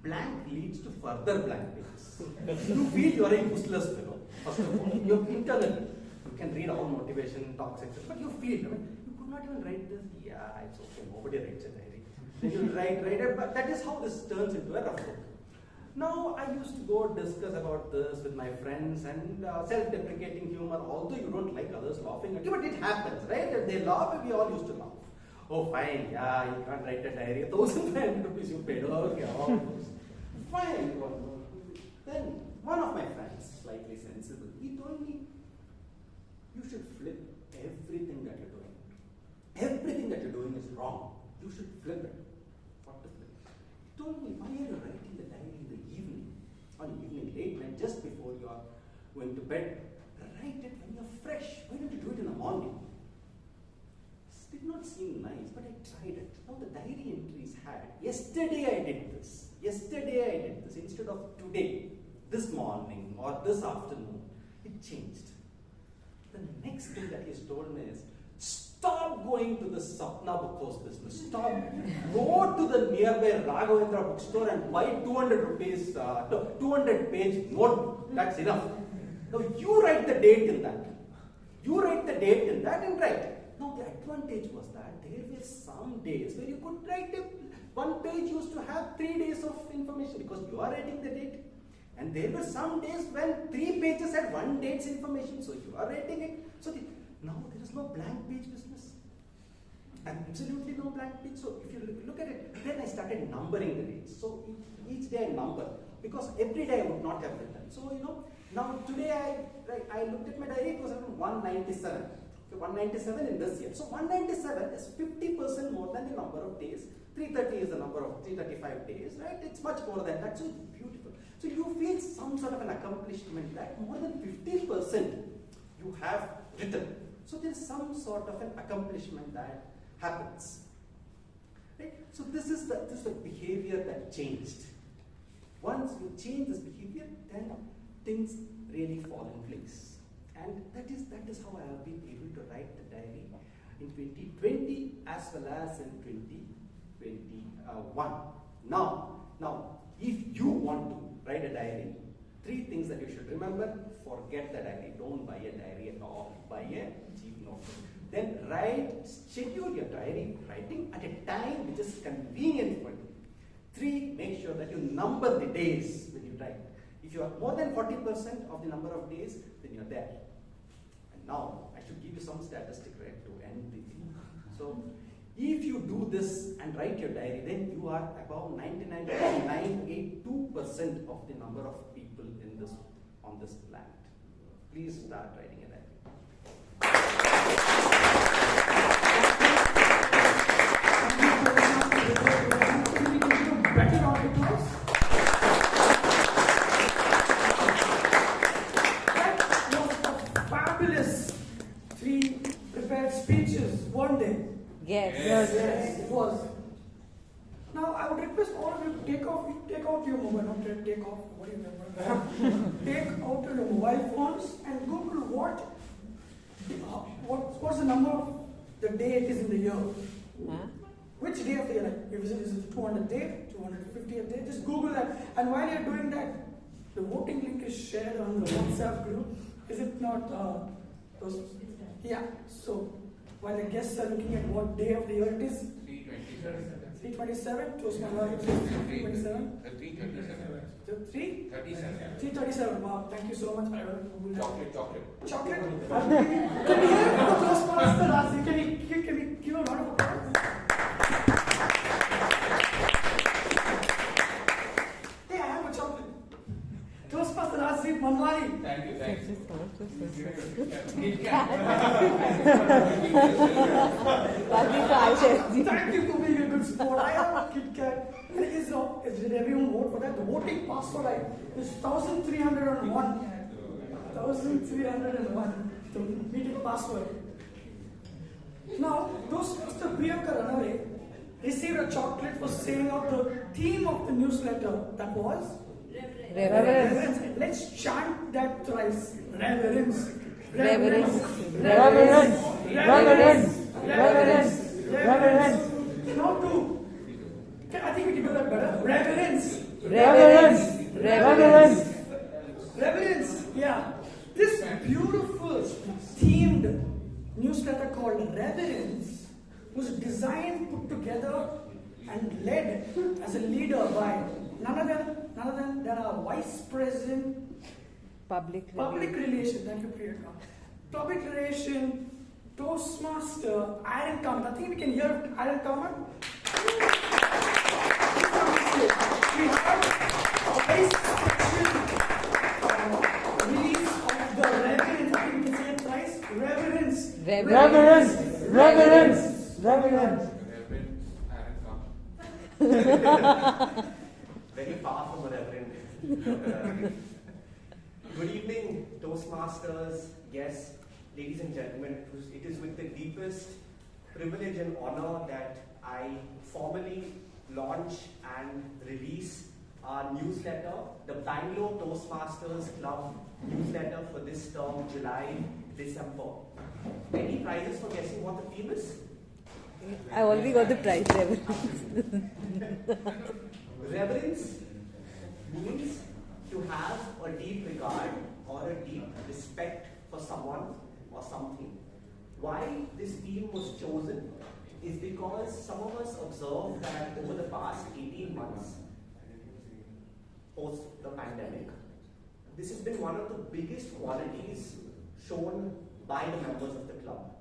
Blank leads to further blank pages. You feel you are a useless fellow, first of all. You're internally. You can read all motivation talks, etc. But you feel, you could not even write this. Yeah, it's okay. Nobody writes a diary. Then you write it. But that is how this turns into a rough book. Now, I used to go discuss about this with my friends and self-deprecating humor, although you don't like others laughing at you, but it happens, right? If they laugh, we all used to laugh. Oh, fine, yeah, you can't write a diary, 1,500 rupees you paid, okay, all those. Fine, then one of my friends, slightly sensible, he told me, you should flip everything that you're doing. Everything that you're doing is wrong. You should flip it. What to flip? He told me, why are you writing the diary in the evening? On evening late night, just before you are going to bed. Write it when you're fresh. Why don't you do it in the morning? This did not seem nice, but I tried it. Now the diary entries had, yesterday I did this. Yesterday I did this. Instead of today, this morning or this afternoon, it changed. The next thing that he has told me is, stop going to the Sapna bookstore business. Stop. Go to the nearby Raghavendra bookstore and buy 200 rupees, 200 page notebook. That's enough. Now you write the date in that. You write the date in that and write. Now the advantage was that there were some days where you could write one page used to have 3 days of information because you are writing the date. And there were some days when 3 pages had 1 date's information, so you are writing it. So now there is no blank page business. Absolutely no blank page. So if you look at it, then I started numbering the dates. So each day I number because every day I would not have written. So now today I looked at my diary, it was around 197. So 197 in this year. So 197 is 50% more than the number of days. 330 is the number of 335 days, right? It's much more than that. So it's beautiful. So you feel some sort of an accomplishment that more than 50% you have written. So there is some sort of an accomplishment that happens. Right? So this is the behavior that changed. Once you change this behavior, then things really fall in place. And that is how I have been able to write the diary in 2020 as well as in 2021. Now, if you want to write a diary, 3 things that you should remember. Forget the diary. Don't buy a diary at all. Buy a cheap notebook. Then schedule your diary writing at a time which is convenient for you. 3, make sure that you number the days when you write. If you are more than 40% of the number of days, then you're there. And now, I should give you some statistic, right, to end the thing. So, if you do this and write your diary, then you are about 99.982% of the number of people on this planet. Please start writing a diary. Better round of applause. That was a fabulous 3 prepared speeches, weren't they? Yes. It was. Now I would request all of you to take out your mobile, not take off, what do you remember? Take out your mobile phones and Google what's the number of the day it is in the year. Which day of the year? Like, is it the 200th day, 250th day? Just Google that. And while you're doing that, the voting link is shared on the WhatsApp group. Is it not? Yeah. So while the guests are looking at what day of the year it is, 327. Toastmaster 327. 337. Wow, thank you so much. I will Google that. Chocolate. Can we hear it from the Toastmaster? Can we give a round of applause? Hey, I have a chocolate. Toastmaster Rajiv Manwari. Thank you. Thank you for being a good sport. I have a Kit Kat. And did everyone vote for that? The voting password is 1301. 1301. The meeting password. Now, Toastmaster Priyanka Ranare received a chocolate for saying out the theme of the newsletter that was Reverence. Let's chant that thrice. Reverence. Reverence. Reverence. Reverence. Reverence. Reverence. Now two. I think we can do that better. Reverence. Reverence. Reverence. Reverence. Yeah. This beautiful themed newsletter called Reverence was designed, put together, and led as a leader by none other than our Vice President Public Relations. Thank you, Priyanka. Public Relation Toastmaster Aaron Kamat. I think we can hear Aaron Kamat. We have a very special Reverence! Reverence! Reverence! Very far from a reverend. Good evening, Toastmasters, guests, ladies and gentlemen. It is with the deepest privilege and honor that I formally launch and release our newsletter, the Bangalore Toastmasters Club newsletter for this term, July-December. Any prizes for guessing what the theme is? I already got the prize, Reverence. Reverence means to have a deep regard or a deep respect for someone or something. Why this theme was chosen is because some of us observed that over the past 18 months, post the pandemic, this has been one of the biggest qualities shown by the members of the club.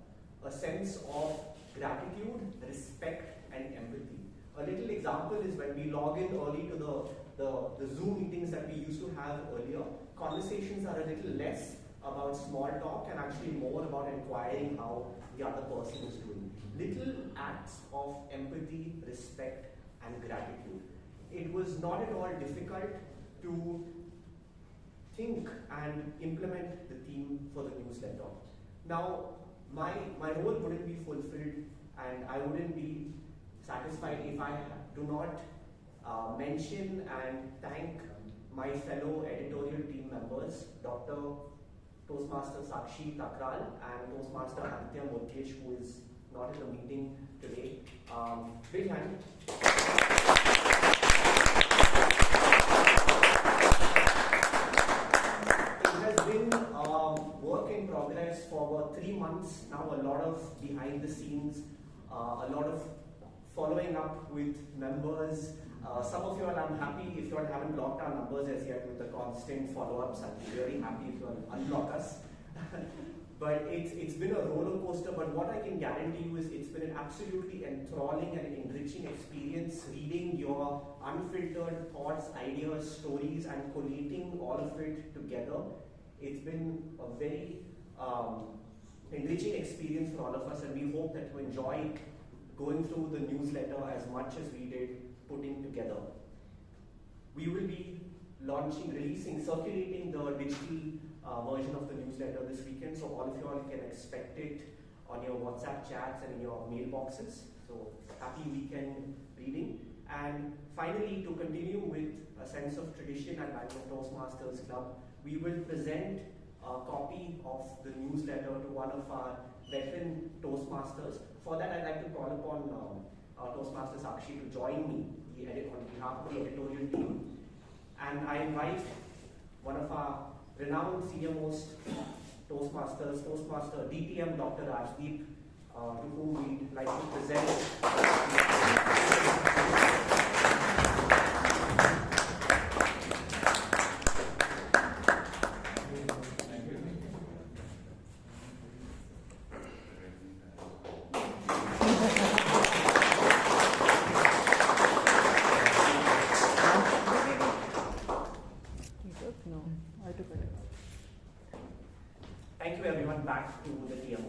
A sense of gratitude, respect, and empathy. A little example is when we log in early to the Zoom meetings that we used to have earlier, conversations are a little less about small talk and actually more about inquiring how the other person is doing. Little acts of empathy, respect, and gratitude. It was not at all difficult to think and implement the theme for the newsletter. Now, my role wouldn't be fulfilled and I wouldn't be satisfied if I do not mention and thank my fellow editorial team members, Dr. Toastmaster Sakshi Takral and Toastmaster Aditya Murkesh, who is not in the meeting today. Vijayan. It has been work in progress for about 3 months now, a lot of behind the scenes, a lot of following up with members. Some of you all, I'm happy if you all haven't blocked our numbers as yet with the constant follow-ups. I'd be very happy if you all unblock us. But it's been a roller coaster, but what I can guarantee you is it's been an absolutely enthralling and enriching experience reading your unfiltered thoughts, ideas, stories, and collating all of it together. It's been a very enriching experience for all of us, and we hope that you enjoy going through the newsletter as much as we did putting together. We will be circulating the digital version of the newsletter this weekend, so all of you all can expect it on your WhatsApp chats and in your mailboxes. So happy weekend reading. And finally, to continue with a sense of tradition at Bangalore Toastmasters Club, we will present a copy of the newsletter to one of our veteran Toastmasters. For that, I'd like to call upon Toastmaster Sakshi to join me on behalf of the editorial team. And I invite one of our renowned senior-most Toastmasters, Toastmaster DTM Dr. Rajdeep, to whom we'd like to present. Thank you everyone, back to the TM.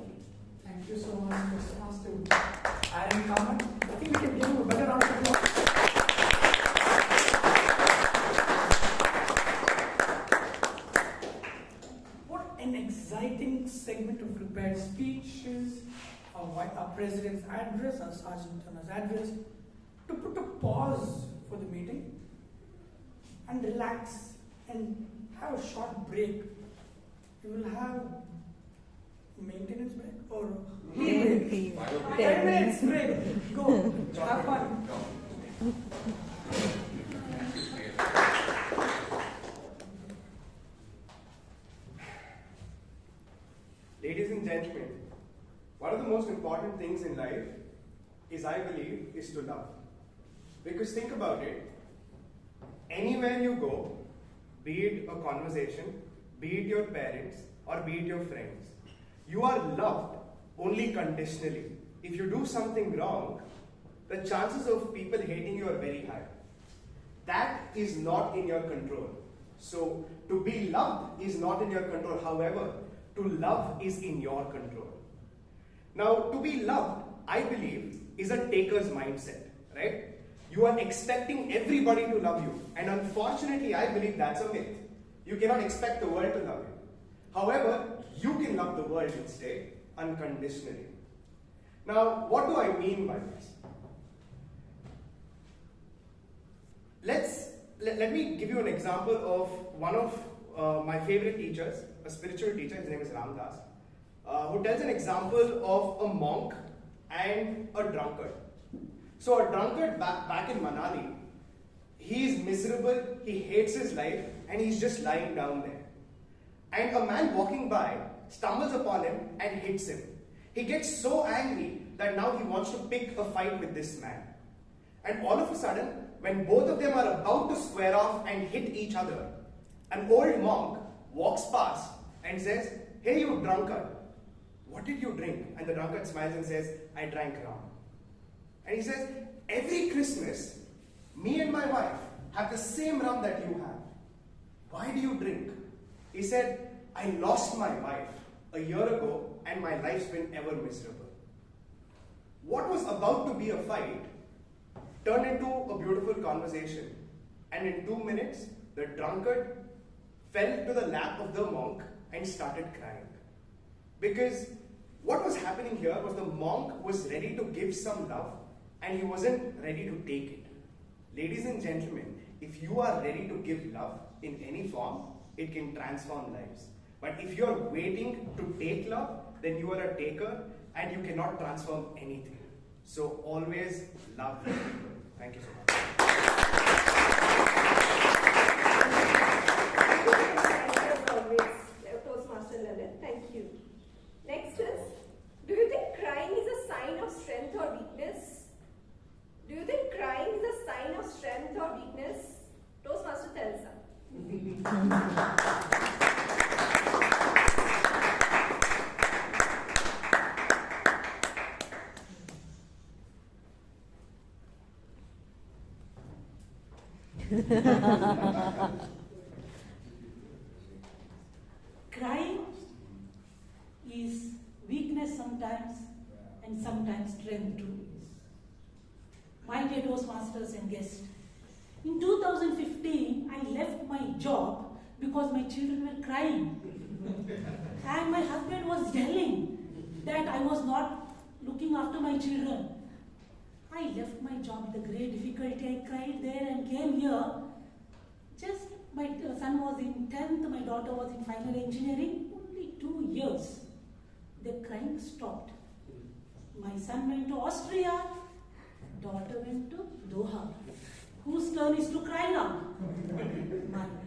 Thank you so much, Mr. Master. Aaron Kaman. I think we can give him a better round of applause. What an exciting segment of prepared speeches, our president's address, our sergeant general's address, to put a pause for the meeting and relax and have a short break. We will have maintenance break or tea break. 10 minutes break. Go. Have fun. Ladies and gentlemen, one of the most important things in life is, I believe, is to love. Because think about it, anywhere you go, be it a conversation, be it your parents, or be it your friends, you are loved only conditionally. If you do something wrong, the chances of people hating you are very high. That is not in your control. So, to be loved is not in your control. However, to love is in your control. Now, to be loved, I believe, is a taker's mindset, right? You are expecting everybody to love you, and unfortunately, I believe that's a myth. You cannot expect the world to love you. However, you can love the world instead, unconditionally. Now, what do I mean by this? Let me give you an example of one of my favorite teachers, a spiritual teacher. His name is Ram Das, who tells an example of a monk and a drunkard. So a drunkard back in Manali, he is miserable, he hates his life, and he's just lying down there. And a man walking by stumbles upon him and hits him. He gets so angry that now he wants to pick a fight with this man. And all of a sudden, when both of them are about to square off and hit each other, an old monk walks past and says, "Hey, you drunkard, what did you drink?" And the drunkard smiles and says, "I drank rum." And he says, "Every Christmas, me and my wife have the same rum that you have. Why do you drink?" He said, "I lost my wife a year ago and my life's been ever miserable." What was about to be a fight turned into a beautiful conversation. And in 2 minutes, the drunkard fell to the lap of the monk and started crying. Because what was happening here was the monk was ready to give some love and he wasn't ready to take it. Ladies and gentlemen, if you are ready to give love in any form, it can transform lives. But if you are waiting to take love, then you are a taker and you cannot transform anything. So always love people. Thank you so much. As always, Toastmaster Lalit, thank you. Next is, do you think crying is a sign of strength or weakness? Do you think crying is a sign of strength or weakness? Toastmaster Telsa. Crying is weakness sometimes and sometimes strength too. My dear Toastmasters and guests, in 2015 I left my job because my children were crying and my husband was yelling that I was not looking after my children. I left my job with a great difficulty. I cried there and came here. Just my son was in 10th, my daughter was in final engineering. Only 2 years. The crying stopped. My son went to Austria, daughter went to Doha. Whose turn is to cry now? Mine.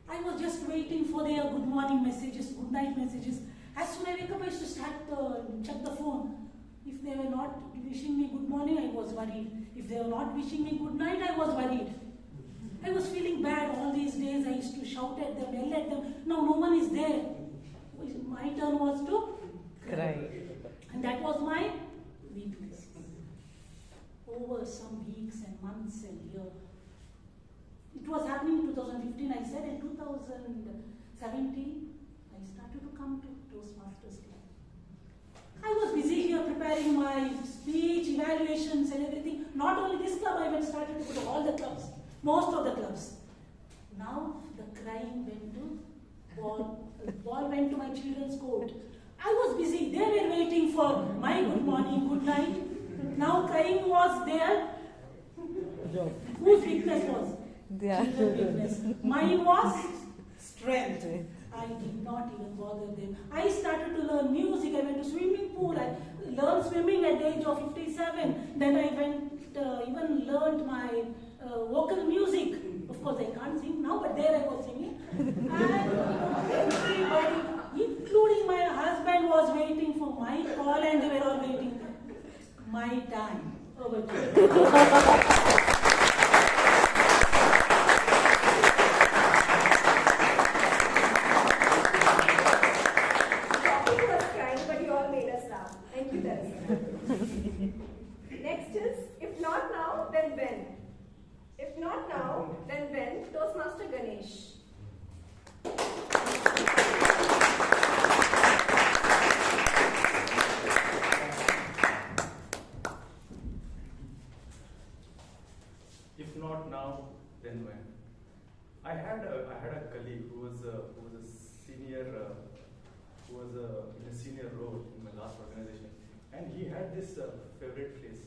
I was just waiting for their good morning messages, good night messages. As soon as I wake up, I used to check the phone. If they were not wishing me good morning, I was worried. If they were not wishing me good night, I was worried. I was feeling bad all these days. I used to shout at them, yell at them. Now no one is there. My turn was to cry. And that was my weakness. Over some weeks and months and years. It was happening in 2015, I said. In 2017, I started to come to Toastmasters Club. I was busy here preparing my speech, evaluations and everything. Not only this club, I started to go to all the clubs, most of the clubs. Now the crying went to ball went to my children's court. I was busy. They were waiting for my good morning, good night. Now crying was there. Whose weakness was? Children's weakness. Mine was strength. I did not even bother them. I started to learn music. I went to swimming pool. I learned swimming at the age of 57. Then I went, even learned my vocal music. Of course, I can't sing now, but there I was singing. And everybody, including my husband, was waiting for my call, and they were all waiting. My time. Over to you. Next is, if not now, then when? If not now, then when? Toastmaster Ganesh. If not now, then when? I had a colleague who was a senior in a senior role in my last organization, and he had this favorite phrase,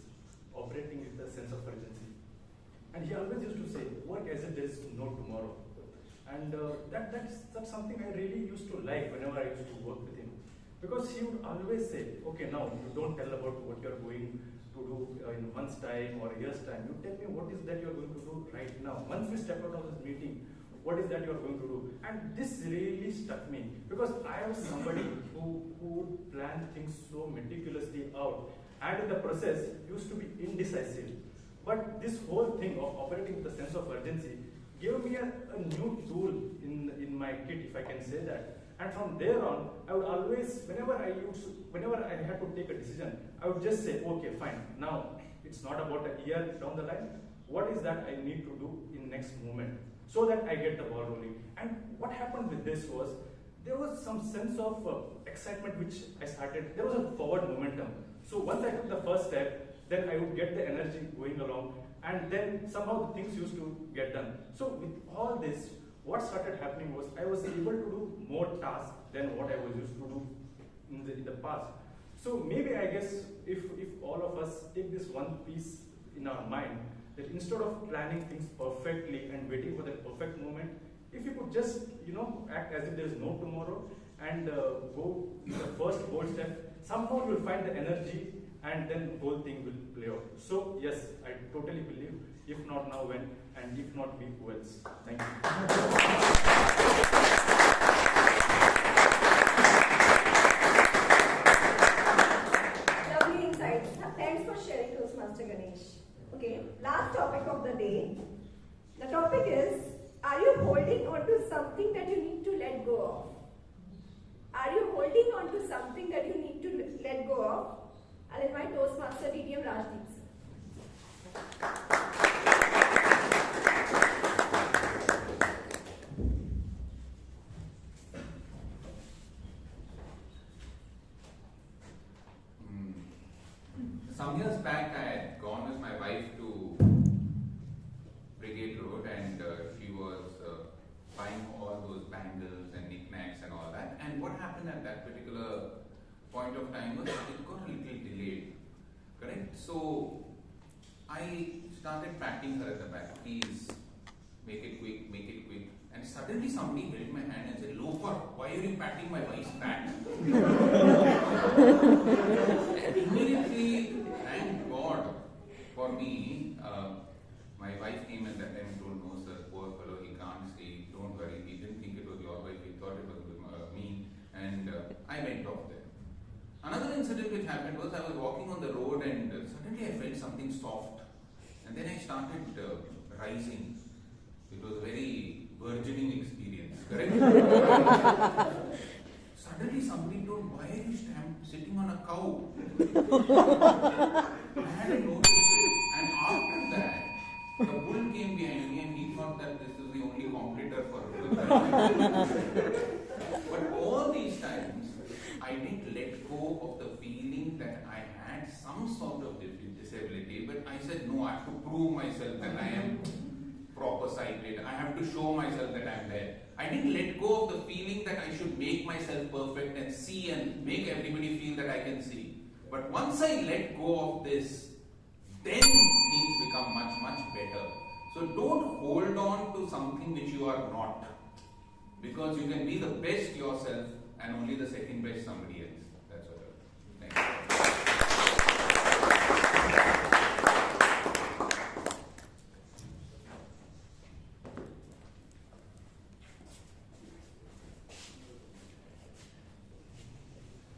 operating with a sense of urgency. And he always used to say, work as if there is no tomorrow. And that's something I really used to like whenever I used to work with him. Because he would always say, okay, now you don't tell about what you're going to do in a month's time or a year's time. You tell me what is that you're going to do right now. Once we step out of this meeting, what is that you're going to do? And this really struck me because I was somebody who would plan things so meticulously out, and in the process used to be indecisive. But this whole thing of operating with a sense of urgency gave me a new tool in my kit, if I can say that. And from there on, I would always, whenever I had to take a decision, I would just say, okay, fine. Now it's not about a year down the line. What is that I need to do in next moment so that I get the ball rolling? And what happened with this was there was some sense of excitement which I started. There was a forward momentum. So once I took the first step, then I would get the energy going along, and then somehow the things used to get done. So with all this, what started happening was I was able to do more tasks than what I was used to do in the past. So maybe I guess if all of us take this one piece in our mind, that instead of planning things perfectly and waiting for that perfect moment, if you could just act as if there is no tomorrow and go the first bold step, somehow you will find the energy and then the whole thing will play out. So yes, I totally believe, if not now, when, and if not we, who else? Thank you. Lovely insights. Thanks for sharing, Toastmaster Ganesh. Okay, last topic of the day. The topic is, are you holding on to something that you need to let go of? Are you holding on to something that you need to let go of? I'll invite Toastmaster TM Rajdeep. Some years back, I had gone with my wife to Brigade Road, and she was buying all those bangles and knickknacks and all that. And what happened at that particular point of time was it got a little delayed, correct? So I started patting her at the back, please make it quick, make it quick. And suddenly somebody held my hand and said, "Loafer, why are you patting my wife's back?" And immediately, thank God for me, my wife came at that time and told, "No sir, poor fellow, he can't stay, don't worry, he didn't think it was your wife, he thought it was me." And I went off there. Another incident which happened was I was walking on the road and suddenly I felt something soft. And then I started rising. It was a very burgeoning experience, correct? Suddenly somebody told, "Why are you sitting on a cow?" I hadn't noticed it. And after that, the bull came behind me and he thought that this is the only competitor for him. But all these times, I didn't let go of the feeling that I had some sort of disability, but I said, no, I have to prove myself that I am proper sighted. I have to show myself that I am there. I didn't let go of the feeling that I should make myself perfect and see and make everybody feel that I can see. But once I let go of this, then things become much, much better. So don't hold on to something which you are not, because you can be the best yourself and only the second best somebody else. That's what I think. Thank you.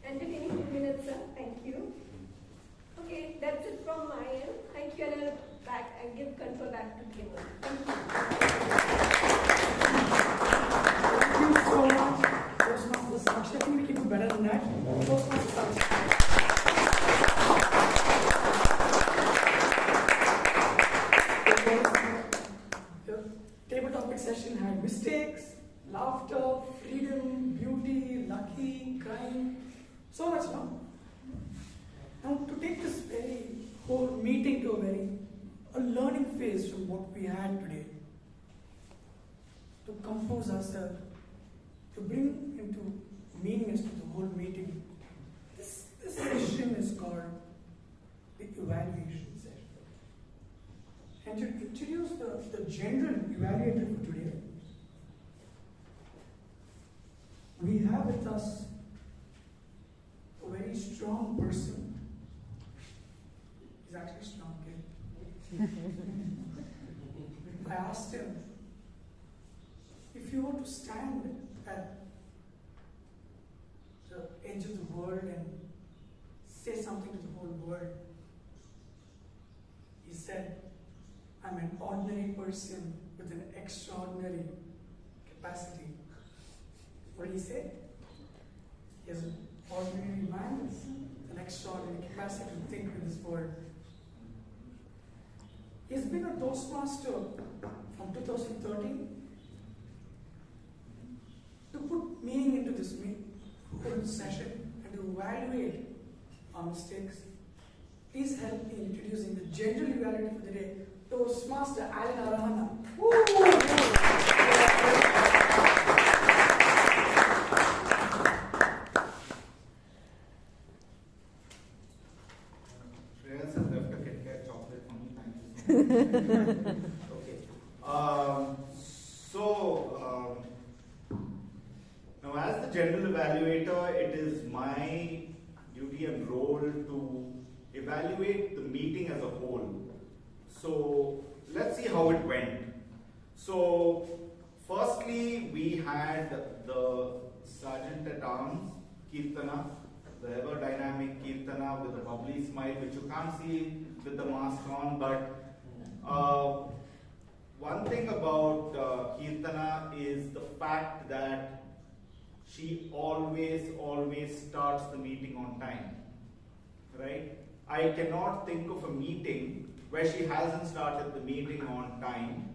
Entertaining 2 minutes, sir. Thank you. Okay, that's it from my end. Thank you, and I'll give control back to Kim. Thank you. Thank you so much. Toastmaster Sakshi, I think we can do better than that. Toastmaster Sakshi. The table topic session had mistakes, laughter, freedom, beauty, lucky, crime, so much now. Now to take this very whole meeting to a very a learning phase from what we had today, to compose ourselves, to bring into meaning as to the whole meeting. This session is called the evaluation session. And to introduce the general evaluator for today, we have with us a very strong person. He's actually strong, kid. I asked him, if you were to stand at the edge of the world and say something to the whole world, he said, I'm an ordinary person with an extraordinary capacity. What did he say? He has an ordinary mind with an extraordinary capacity to think in this world. He's been a Toastmaster from 2013. To put meaning into this whole session and to evaluate our mistakes, please help me in introducing the general evaluator for the day, Toastmaster Alan Arahana. Shreyas has left a Kit Kat chocolate for me. Thank you so much. Okay. Now as the general evaluator, it is my duty and role to evaluate the meeting as a whole. So let's see how it went. So firstly, we had the Sergeant at Arms, Kirtana, the ever dynamic Kirtana with a bubbly smile, which you can't see with the mask on, but one thing about Kirtana is the fact that she always starts the meeting on time, right? I cannot think of a meeting where she hasn't started the meeting on time,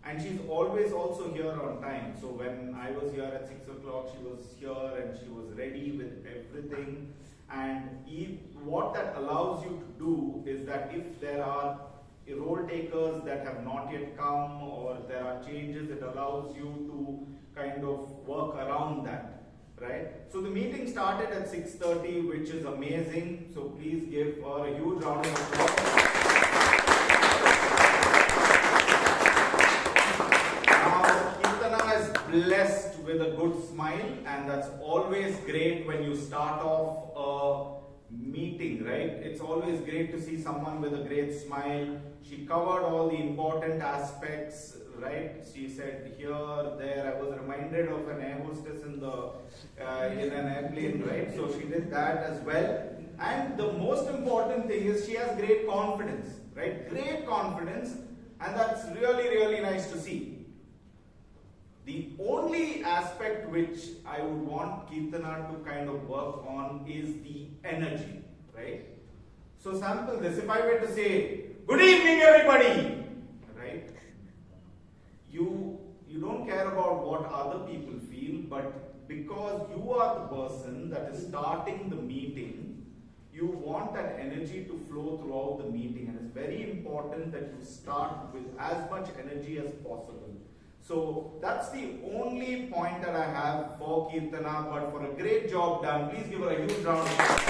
and she's always also here on time. So when I was here at 6 o'clock, she was here and she was ready with everything. And what that allows you to do is that if there are role takers that have not yet come or there are changes, it allows you to kind of work around that, right? So the meeting started at 6:30, which is amazing. So please give her a huge round of applause. Now, Kirtana is blessed with a good smile, and that's always great when you start off a meeting, right? It's always great to see someone with a great smile. She covered all the important aspects, right? She said here, there. I was reminded of an air hostess in an airplane, right? So she did that as well. And the most important thing is she has great confidence, right? Great confidence, and that's really nice to see. The only aspect which I would want Kirtana to kind of work on is the energy, right? So sample this. If I were to say, good evening everybody, right? You don't care about what other people feel, but because you are the person that is starting the meeting, you want that energy to flow throughout the meeting, and it's very important that you start with as much energy as possible. So that's the only point that I have for Kirtana, but for a great job done, please give her a huge round of applause.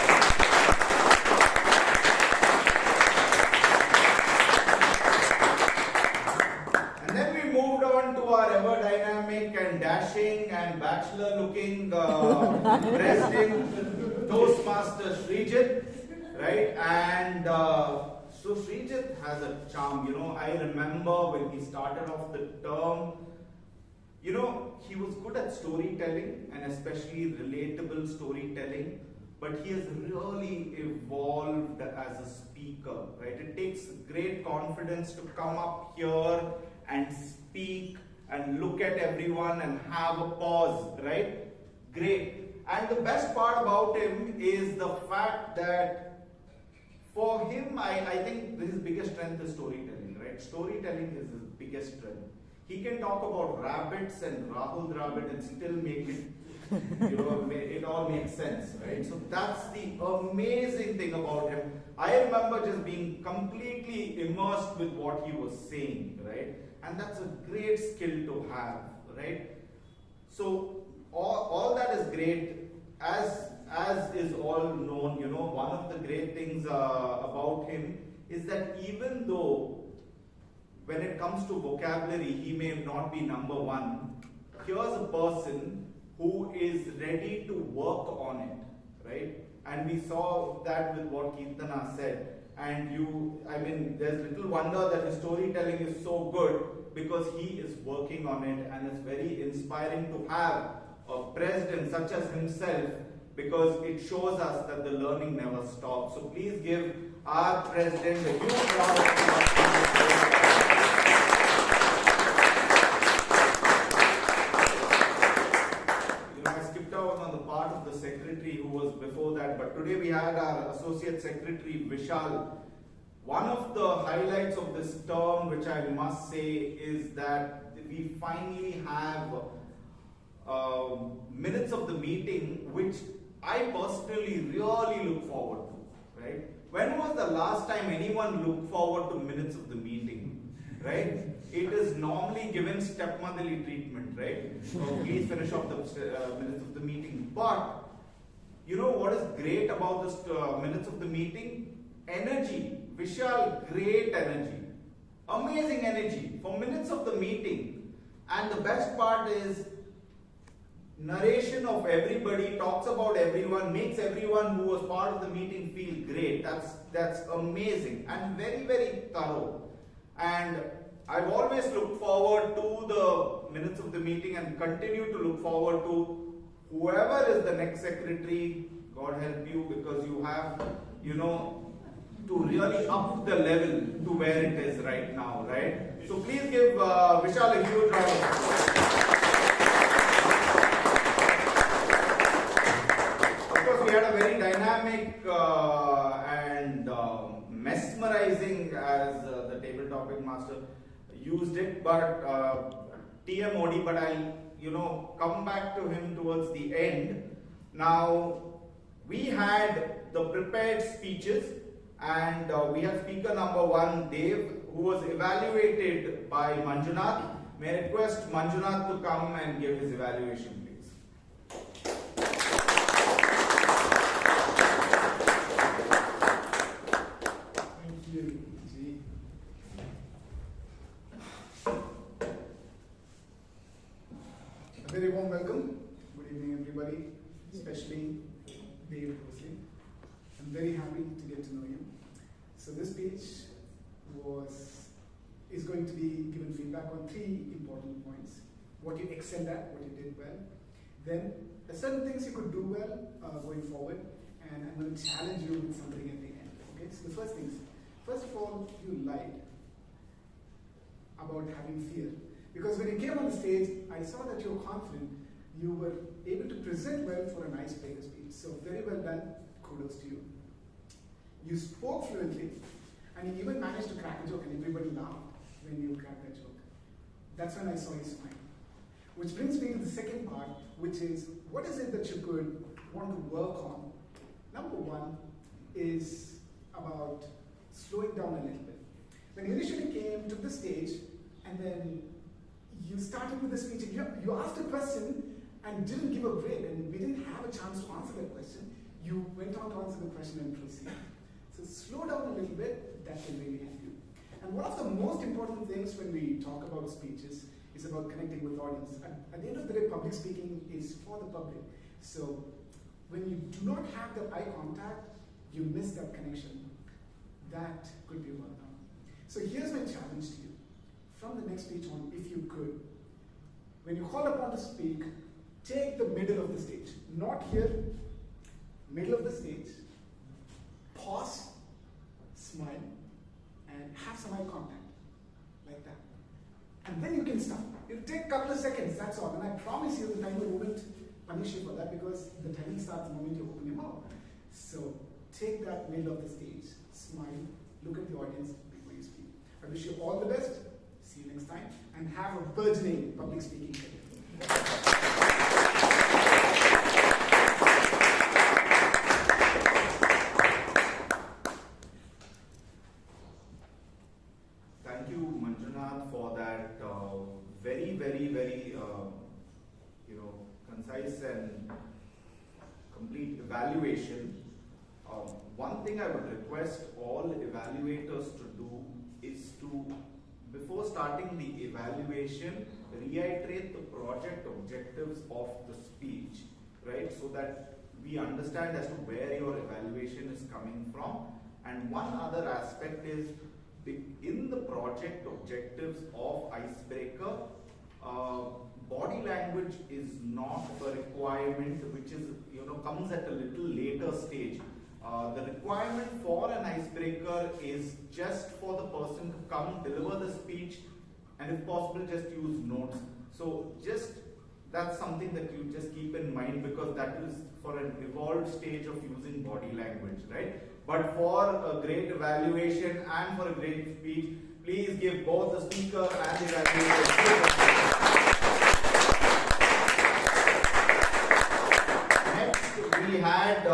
And then we moved on to our ever dynamic and dashing and bachelor looking president, Toastmaster Srijit, right? And so Srijit has a charm. I remember when he started off the term, he was good at storytelling and especially relatable storytelling, but he has really evolved as a speaker, right? It takes great confidence to come up here and speak and look at everyone and have a pause, right? Great. And the best part about him is the fact that for him, I think his biggest strength is storytelling, right? Storytelling is his biggest strength. He can talk about rabbits and Rahul Dravid and still make it, it all makes sense, right? So that's the amazing thing about him. I remember just being completely immersed with what he was saying, right? And that's a great skill to have, right? So all that is great. As is all known, one of the great things about him is that even though when it comes to vocabulary, he may not be number one, here's a person who is ready to work on it, right? And we saw that with what Kirtana said. And there's little wonder that his storytelling is so good because he is working on it, and it's very inspiring to have a president such as himself, because it shows us that the learning never stops. So please give our president a huge round of applause. I skipped out on the part of the secretary who was before that, but today we had our associate secretary Vishal. One of the highlights of this term, which I must say, is that we finally have minutes of the meeting, which I personally really look forward to, right? When was the last time anyone looked forward to minutes of the meeting, right? It is normally given stepmotherly treatment, right? So please finish off the minutes of the meeting. But, what is great about this minutes of the meeting? Energy. Vishal, great energy. Amazing energy for minutes of the meeting. And the best part is, narration of everybody, talks about everyone, makes everyone who was part of the meeting feel great. That's amazing and very, very thorough. And I've always looked forward to the minutes of the meeting and continue to look forward to whoever is the next secretary. God help you, because you have, to really up the level to where it is right now, right? So please give Vishal a huge round of applause. We had a very dynamic and mesmerizing, as the table topic master used it, but TM OD, but I'll come back to him towards the end. Now, we had the prepared speeches, and we had speaker number 1, Dev, who was evaluated by Manjunath. May I request Manjunath to come and give his evaluation, please. Thank you, Ji. A very warm welcome. Good evening, everybody, especially Dave Mosley. I'm very happy to get to know you. So this speech is going to be given feedback on 3 important points: what you excelled at, what you did well, then the certain things you could do well going forward, and I'm going to challenge you with something at the end. Okay, so the first of all, you lied about having fear, because when you came on the stage, I saw that you were confident. You were able to present well for an icebreaker speech. So very well done. Kudos to you. You spoke fluently, and you even managed to crack a joke, and everybody laughed when you cracked that joke. That's when I saw you smile. Which brings me to the second part, which is, what is it that you could want to work on? Number 1 is about slowing down a little bit. When you initially came to the stage, and then you started with the speech, you asked a question and didn't give a break, and we didn't have a chance to answer that question. You went on to answer the question and proceed. So slow down a little bit, that can really help you. And one of the most important things when we talk about speeches is about connecting with audience. At the end of the day, public speaking is for the public. So when you do not have that eye contact, you miss that connection. That could be worked on. So here's my challenge to you. From the next speech on, if you could, when you call upon to speak, take the middle of the stage. Not here, middle of the stage. Pause, smile, and have some eye contact, like that. And then you can start. It'll take a couple of seconds, that's all. And I promise you the timer won't punish you for that, because the timing starts the moment you open your mouth. So take that middle of the stage, smile, look at the audience before you speak. I wish you all the best. See See you next time and have a burgeoning public speaking career. Thank you, Manjunath, for that very, very, very, concise and complete evaluation. One thing I would request all evaluators to do is to, before starting the evaluation, reiterate the project objectives of the speech, right? So that we understand as to where your evaluation is coming from. And one other aspect is, in the project objectives of Icebreaker, body language is not a requirement which is, comes at a little later stage. The requirement for an icebreaker is just for the person to come, deliver the speech, and if possible, just use notes. So that's something that you just keep in mind, because that is for an evolved stage of using body language, right? But for a great evaluation and for a great speech, please give both the speaker and the evaluator. Next, we had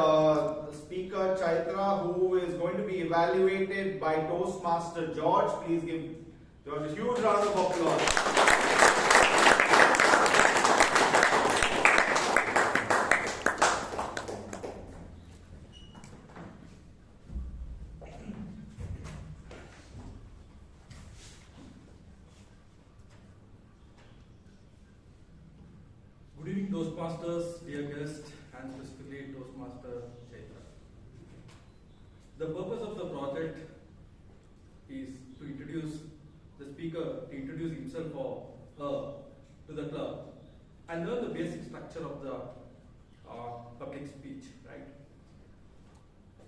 speaker Chaitra, who is going to be evaluated by Toastmaster George. Please give George a huge round of applause. Good evening, Toastmasters, dear guest, and specifically Toastmaster Chaitra. The purpose of the project is to introduce the speaker, to introduce himself or her to the club and learn the basic structure of the public speech, right?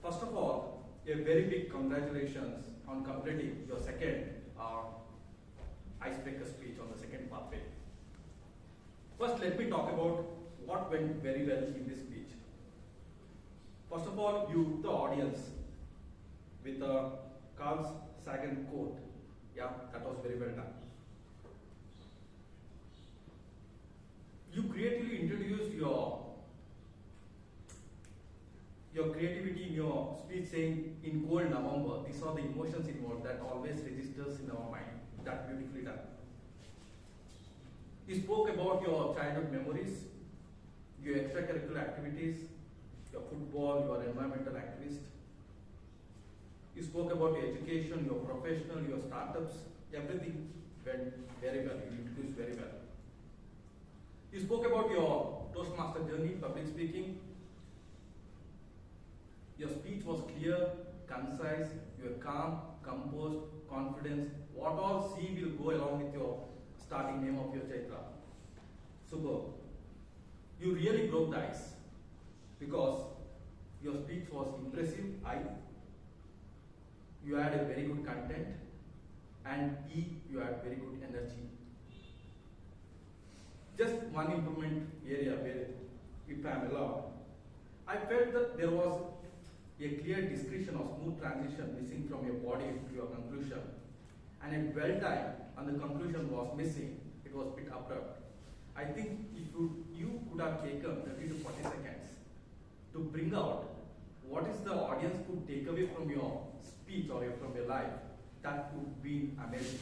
First of all, a very big congratulations on completing your second icebreaker speech on the second pathway. First, let me talk about what went very well in this speech. First of all, you, the audience, with a Carl Sagan quote. Yeah, that was very well done. You creatively introduced your creativity in your speech, saying in cold November, these are the emotions involved that always registers in our mind. That beautifully done. You spoke about your childhood memories, your extracurricular activities, your football, your environmental activist. You spoke about your education, your professional, your startups. Everything went very well. You introduced very well. You spoke about your Toastmaster journey, public speaking. Your speech was clear, concise, you were calm, composed, confident. What all C will go along with your starting name of your Chaitra. Superb. You really broke the ice because your speech was impressive. You had a very good content, and you had very good energy. Just one improvement area where, if I am allowed, I felt that there was a clear discretion or smooth transition missing from your body to your conclusion, and a dwell time and the conclusion was missing. It was a bit abrupt. I think if you could have taken 30 to 40 seconds to bring out what is the audience could take away from your speech or from your life, that would be amazing.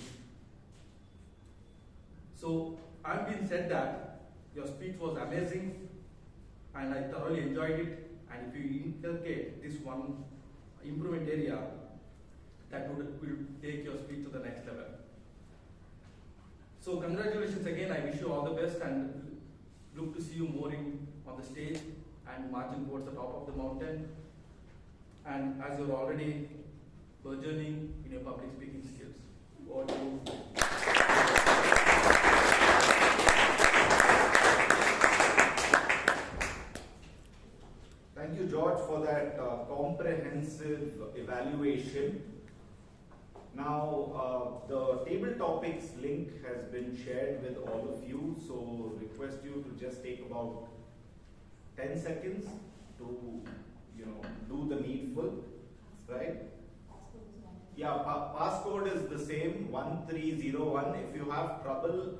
So, I've been said that your speech was amazing and I thoroughly enjoyed it, and if you inculcate this one improvement area, that will take your speech to the next level. So congratulations again, I wish you all the best and look to see you more on the stage and marching towards the top of the mountain. And as you're already burgeoning in your public speaking skills. Over to you. Thank you, George, for that comprehensive evaluation. Now, the table topics link has been shared with all of you, so request you to just take about 10 seconds to, do the needful, right? Yeah, passcode is the same, 1301. If you have trouble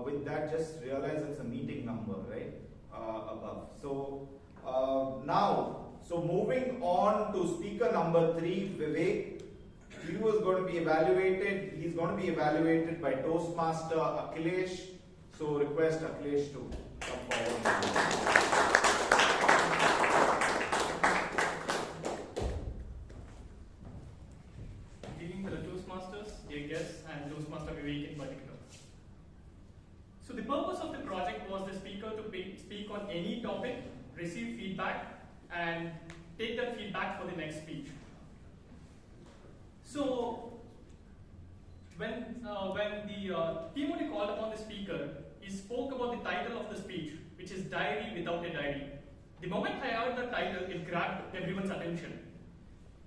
with that, just realize it's a meeting number, right? Above. So so moving on to speaker number 3, Vivek. He was going to be evaluated. He's going to be evaluated by Toastmaster Akhilesh. So request Akhilesh to come forward. Dear guests, and Toastmaster Vivek in particular. So the purpose of the project was the speaker to speak on any topic, receive feedback, and take that feedback for the next speech. So when the team only called upon the speaker, he spoke about the title of the speech, which is Diary Without a Diary. The moment I heard the title, it grabbed everyone's attention.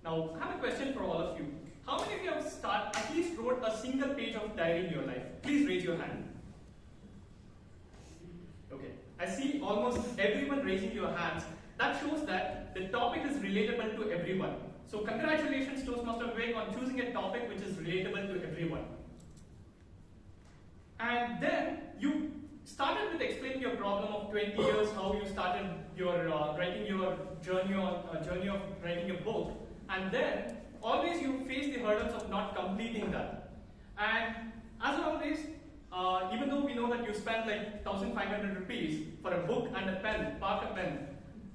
Now, I have a question for all of you. How many of you have at least wrote a single page of diary in your life? Please raise your hand. Okay. I see almost everyone raising your hands. That shows that the topic is relatable to everyone. So congratulations, Toastmaster Vivek, on choosing a topic which is relatable to everyone. And then you started with explaining your problem of 20 years, how you started your writing your journey of writing a book, and then always you face the hurdles of not completing that. And as always, even though we know that you spent like 1,500 rupees for a book and a pen, Parker pen.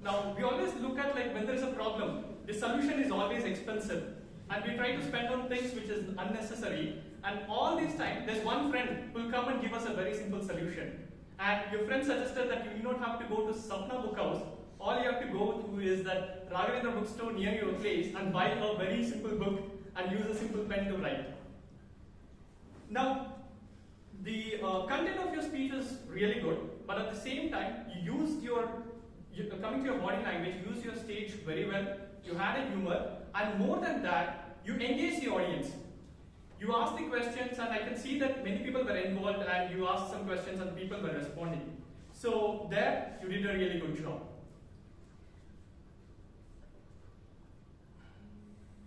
Now we always look at like when there is a problem, the solution is always expensive, and we try to spend on things which is unnecessary. And all this time, there's one friend who will come and give us a very simple solution. And your friend suggested that you do not have to go to Sapna Book House. All you have to go to is that Raghavendra bookstore near your place and buy a very simple book and use a simple pen to write. Now, the content of your speech is really good, but at the same time, you used coming to your body language, you used your stage very well, you had a humor, and more than that, you engaged the audience. You asked the questions, and I can see that many people were involved, and you asked some questions and people were responding. So there, you did a really good job.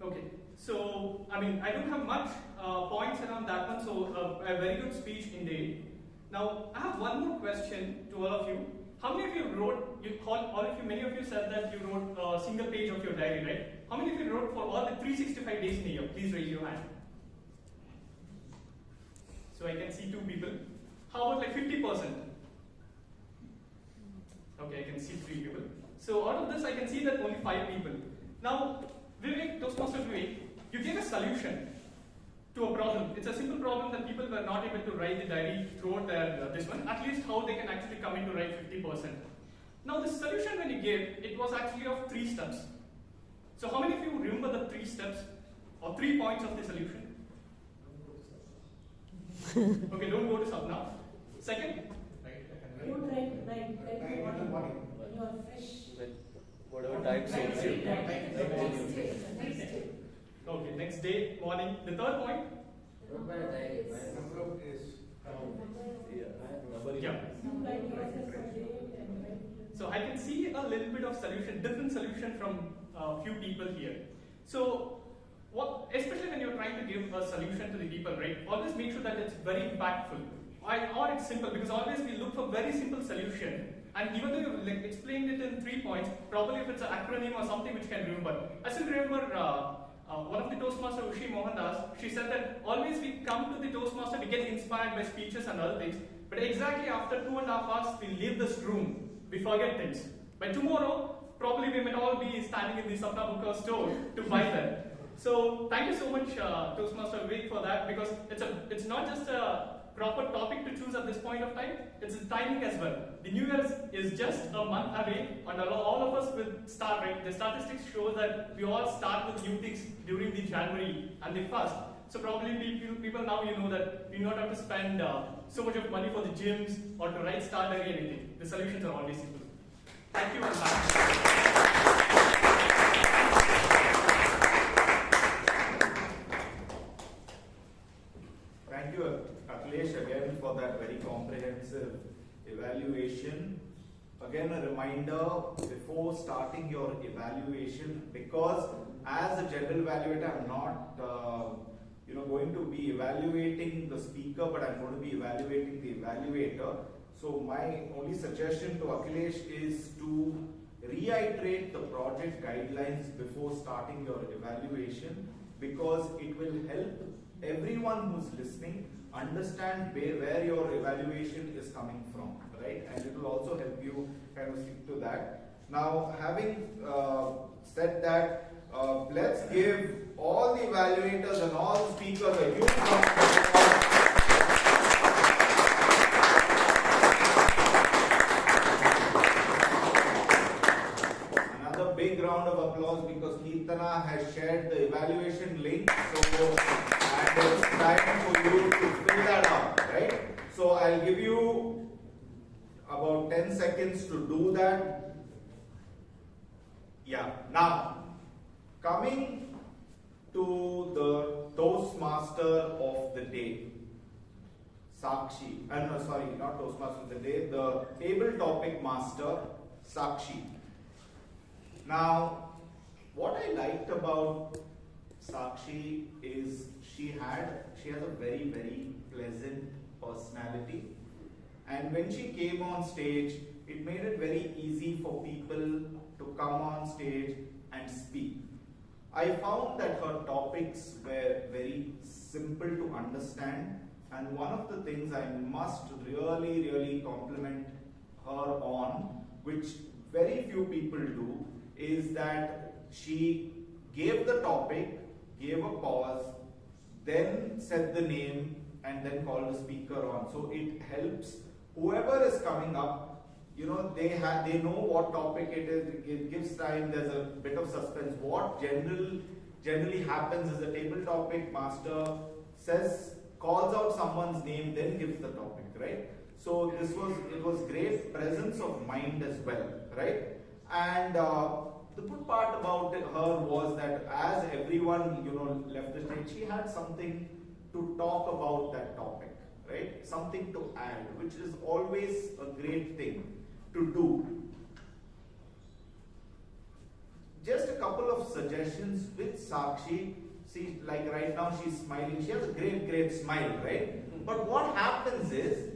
Okay, so I mean, I don't have much points around that one, so a very good speech indeed. Now, I have one more question to all of you. How many of you wrote, many of you said that you wrote a single page of your diary, right? How many of you wrote for all the 365 days in a year? Please raise your hand. So I can see 2 people. How about like 50%? Okay, I can see 3 people. So out of this, I can see that only 5 people. Now, Vivek, Toastmaster Vivek, you gave a solution to a problem. It's a simple problem that people were not able to write the diary throughout their this one. At least how they can actually come in to write 50%. Now, the solution when you gave, it was actually of 3 steps. So how many of you remember the 3 steps or 3 points of the solution? Okay, don't go to sub now. Second? Don't write when you are fresh. Whatever time suits you. Okay, next day, morning. The third point? Yeah. So I can see a little bit of different solution from a few people here. So, especially when you're trying to give a solution to the people, right? Always make sure that it's very impactful. Or it's simple, because always we look for very simple solution. And even though you explained it in 3 points, probably if it's an acronym or something which you can remember. I still remember one of the Toastmasters, Ushi Mohandas, she said that always we come to the Toastmaster, we get inspired by speeches and other things, but exactly after 2.5 hours, we leave this room, we forget things. By tomorrow, probably we might all be standing in the Sapna Book House store to buy that. So thank you so much, Toastmaster Vivek, for that, because it's not just a proper topic to choose at this point of time, it's the timing as well. The New Year's is just a month away, and all of us will start, right? The statistics show that we all start with new things during the January and the 1st. So probably people now, you know that you don't have to spend so much of money for the gyms or to write star diary or anything. The solutions are always simple. Thank you and bye. Thank you, Akhilesh, again for that very comprehensive evaluation. Again, a reminder before starting your evaluation, because as a general evaluator, I'm not going to be evaluating the speaker, but I'm going to be evaluating the evaluator. So my only suggestion to Akhilesh is to reiterate the project guidelines before starting your evaluation, because it will help everyone who's listening understand where your evaluation is coming from, right? And it will also help you kind of stick to that. Now, having said that, let's give all the evaluators and all the speakers a huge round of applause. Another big round of applause because Kirtana has shared the evaluation link. So, and it's time for you to fill that out, right? So I'll give you about 10 seconds to do that. Yeah. Now, coming to the Toastmaster of the day, Sakshi. No, sorry, not Toastmaster of the day, the table topic master, Sakshi. Now, what I liked about Sakshi is she has a very, very pleasant personality, and when she came on stage, it made it very easy for people to come on stage and speak. I found that her topics were very simple to understand, and one of the things I must really, really compliment her on, which very few people do, is that she gave the topic, gave a pause, then said the name, and then called the speaker on. So it helps whoever is coming up, they know what topic it is. It gives time. There's a bit of suspense. What generally happens is the table topic master calls out someone's name, then gives the topic, right? So it was great presence of mind as well, right? And the good part about her was that as everyone left the stage, she had something to talk about that topic, right? Something to add, which is always a great thing to do. Just a couple of suggestions with Sakshi. See, like right now she's smiling. She has a great, great smile, right? But what happens is,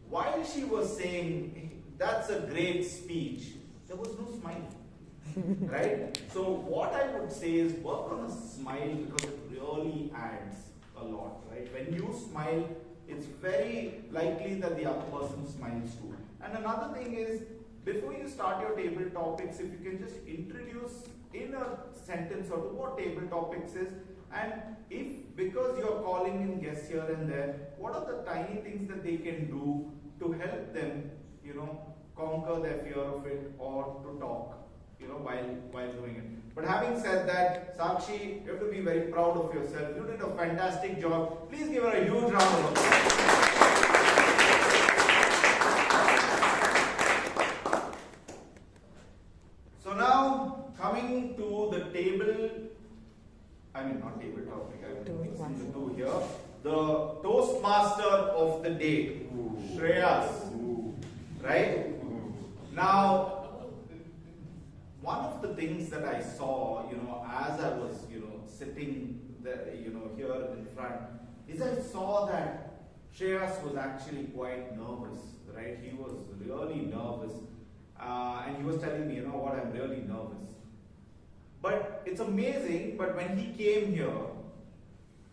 while she was saying, that's a great speech, there was no smile. Right? So what I would say is work on a smile, because it really adds a lot, right? When you smile, it's very likely that the other person smiles too. And another thing is, before you start your table topics, if you can just introduce in a sentence or two what table topics is, and because you're calling in guests here and there, what are the tiny things that they can do to help them, conquer their fear of it, or to talk, while doing it. But having said that, Sakshi, you have to be very proud of yourself. You did a fantastic job. Please give her a huge round of applause. So now, coming to the not table topic, I will the two here. The Toastmaster of the day, Shreyas, right? Now, one of the things that I saw, as I was, sitting there, here in front, is I saw that Shreyas was actually quite nervous, right? He was really nervous, and he was telling me, what, I'm really nervous. But it's amazing, but when he came here,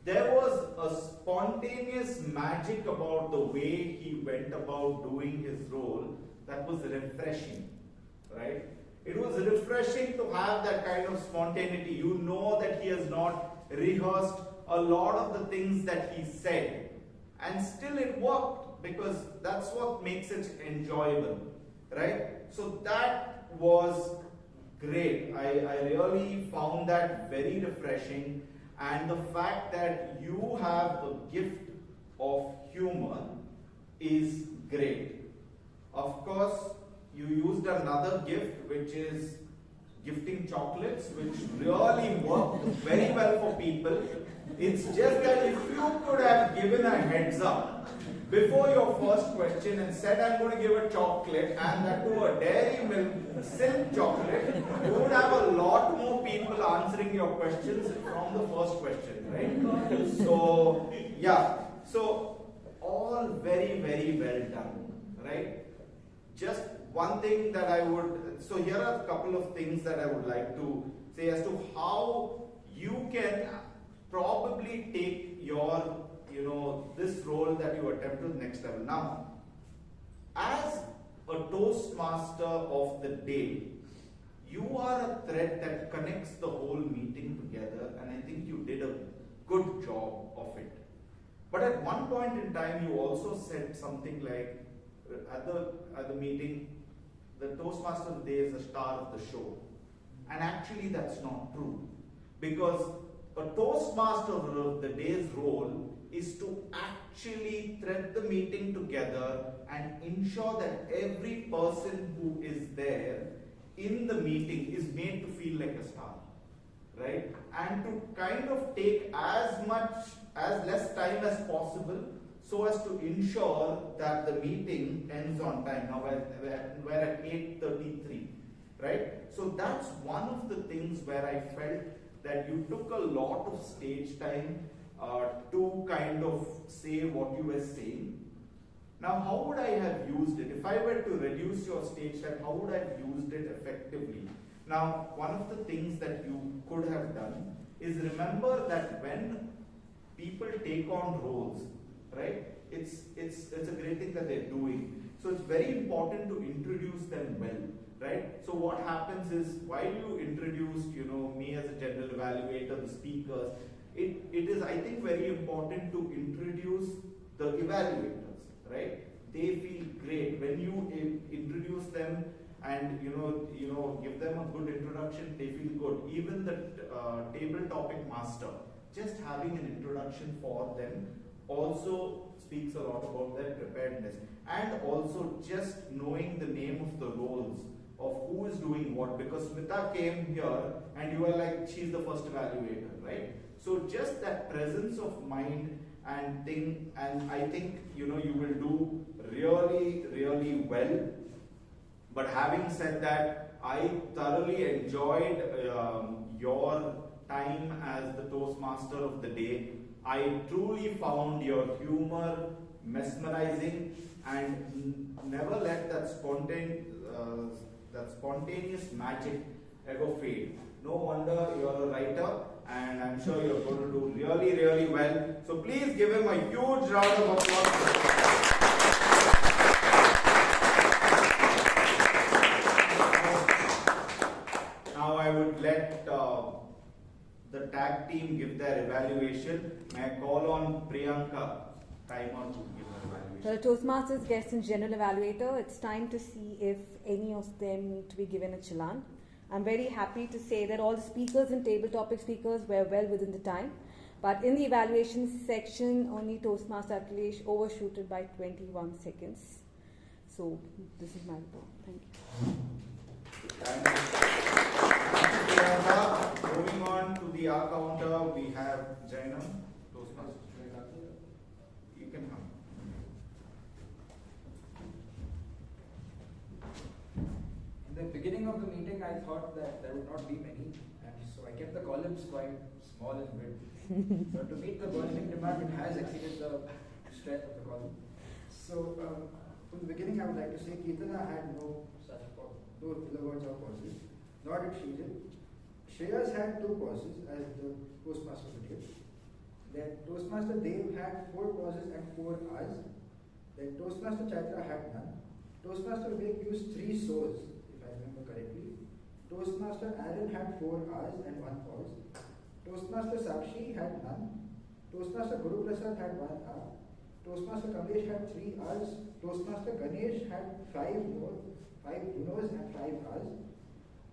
there was a spontaneous magic about the way he went about doing his role that was refreshing, right? It was refreshing to have that kind of spontaneity. You know that he has not rehearsed a lot of the things that he said, and still it worked, because that's what makes it enjoyable, right? So that was great. I really found that very refreshing, and the fact that you have the gift of humor is great. Of course, you used another gift, which is gifting chocolates, which really worked very well for people. It's just that if you could have given a heads up, before your first question and said I'm going to give a chocolate, and that to a dairy milk silk chocolate, you would have a lot more people answering your questions from the first question, right? So, yeah. So, all very, very well done, right? Just one thing that I would, so here are a couple of things that I would like to say as to how you can probably take your, this role that you attempt to the next level. Now, as a Toastmaster of the day, you are a thread that connects the whole meeting together, and I think you did a good job of it. But at one point in time, you also said something like, at the meeting, the Toastmaster of the day is the star of the show. And actually that's not true. Because a Toastmaster of the day's role is to actually thread the meeting together and ensure that every person who is there in the meeting is made to feel like a star. Right? And to kind of take as less time as possible so as to ensure that the meeting ends on time. Now we're at 8:33, right? So that's one of the things where I felt that you took a lot of stage time to kind of say what you were saying. Now, how would I have used it? If I were to reduce your stage time, how would I have used it effectively? Now, one of the things that you could have done is remember that when people take on roles, right? It's a great thing that they're doing. So it's very important to introduce them well, right? So what happens is while you introduce, me as a general evaluator, the speakers, it is, I think, very important to introduce the evaluators, right? They feel great when you introduce them and give them a good introduction. They feel good. Even the table topic master, just having an introduction for them also speaks a lot about their preparedness, and also just knowing the name of the roles of who is doing what, because Smita came here and you were like, she's the first evaluator, right? So just that presence of mind and thing, and I think you will do really, really well. But having said that, I thoroughly enjoyed your time as the Toastmaster of the day. I truly found your humor mesmerizing, and never let that spontaneous magic ever fade. No wonder you're a writer, and I'm sure you're going to do really, really well. So please give him a huge round of applause. Now I would let the tag team give their evaluation. May I call on Priyanka Timer to give her evaluation? For the Toastmasters guest and general evaluator, it's time to see if any of them need to be given a challan. I'm very happy to say that all the speakers and table topic speakers were well within the time. But in the evaluation section, only Toastmaster Akhilesh overshooted by 21 seconds. So this is my report. Thank you. Thank you. Moving on to the R counter, we have Jainam, Toastmaster. You can come. In the beginning of the meeting, I thought that there would not be many, and so I kept the columns quite small and width. So to meet the burgeoning demand, it has exceeded the strength of the column. So from the beginning, I would like to say Kirtana had no such kilowords or pauses, nor did Shreya. Shreya's had 2 pauses as the Toastmaster did. Then Toastmaster Dev had 4 pauses and 4 R's. Then Toastmaster Chaitra had none. Toastmaster Vivek used 3 so's, if I remember correctly. Toastmaster Aaron had 4 R's and 1 pause. Toastmaster Sakshi had none. Toastmaster Guru Prasad had 1 R. Toastmaster Kamlesh had 3 R's. Toastmaster Ganesh had 5 Unos and 5 R's.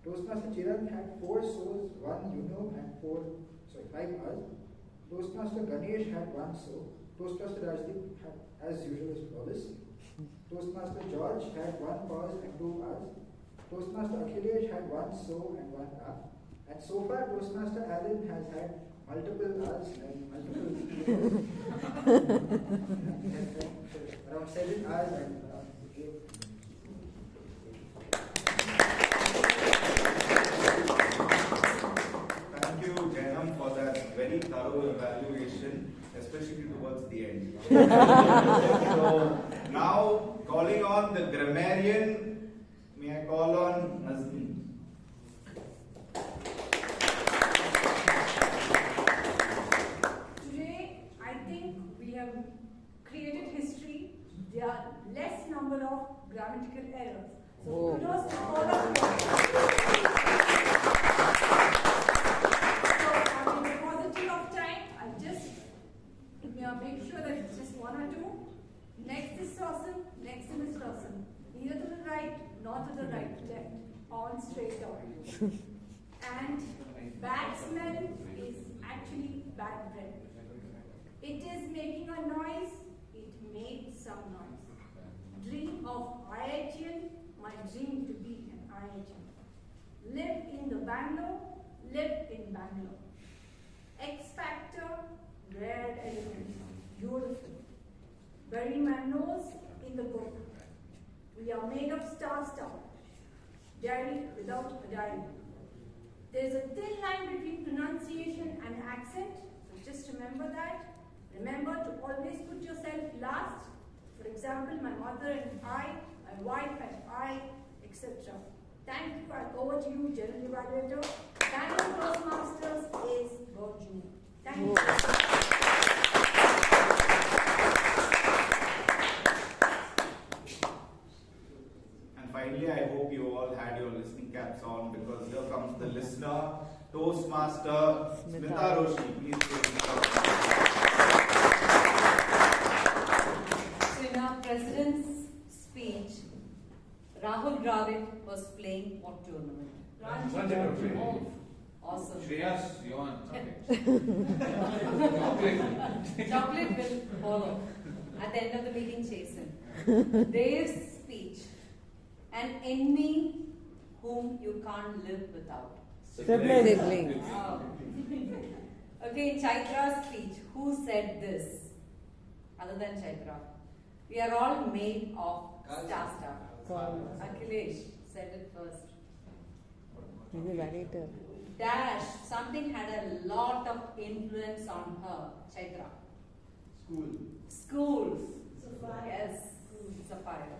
Toastmaster Chiran had 4 so's, 1 Uno and 5 R's. Toastmaster Ganesh had 1 so. Toastmaster Rajdeep had, as usual, is flawless. Toastmaster George had 1 pause and 2 R's. Toastmaster Akhilesh had 1 so and 1 R. And so far, Toastmaster Alan has had multiple R's and multiple around 7 hours and Thank you, Jainam, for that very thorough evaluation, especially towards the end. So, now calling on the grammarian, may I call on Nazneen? Today, I think we have created history. There are less number of grammatical errors. So kudos to all of you. So, in the paucity of time, I'll just make sure that it's just one or two. Next is awesome, next is awesome. Neither to the right, nor to the right, left, on straight on. And bad smell is actually bad breath. It is making a noise, it made some noise. Dream of IITian, my dream to be an IITian. Live in the Bangalore, live in Bangalore. X Factor, rare element, beautiful. Bury my nose in the book. We are made of star. Diary without a diary. There is a thin line between pronunciation and accent, so just remember that. Remember to always put yourself last. For example, my mother and I, my wife and I, etc. Thank you. Over to you, General Evaluator. Bangalore Toastmasters is Virginia. Thank you. And finally, I hope you all had your listening caps on, because here comes the listener, Toastmaster Smita Roshi. Please So in our president's speech, Rahul Dravid was playing what tournament? Ranji. Oh, awesome. Shreyas, you want? Chocolate will follow. At the end of the meeting, Jason. Dave's speech. An enemy whom you can't live without. Sibling. Oh. Okay, in Chaitra's speech, who said this? Other than Chaitra. We are all made of star. Akhilesh said it first. He's a narrator. Dash, something had a lot of influence on her. Chaitra. Schools. Yes, Sapphire.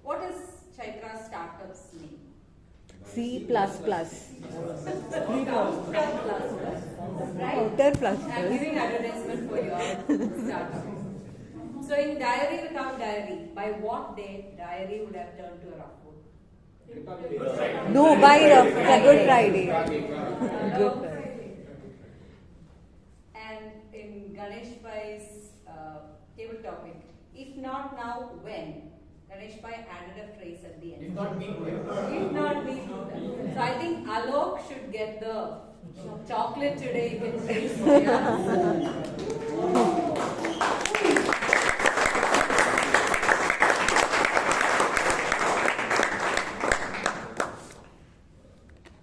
What is Chaitra's startup's name? C++. Right? Oh, 10++. I'm giving advertisement for your startup. So in Diary Without Diary, by what date Diary would have turned to a rough book? No, by Good Friday. Good Friday. And in Ganesh Bhai's table topic, if not now, when? Ganesh Bhai added a phrase at the end. If not me, If not me, so I think Alok should get the chocolate today. You can taste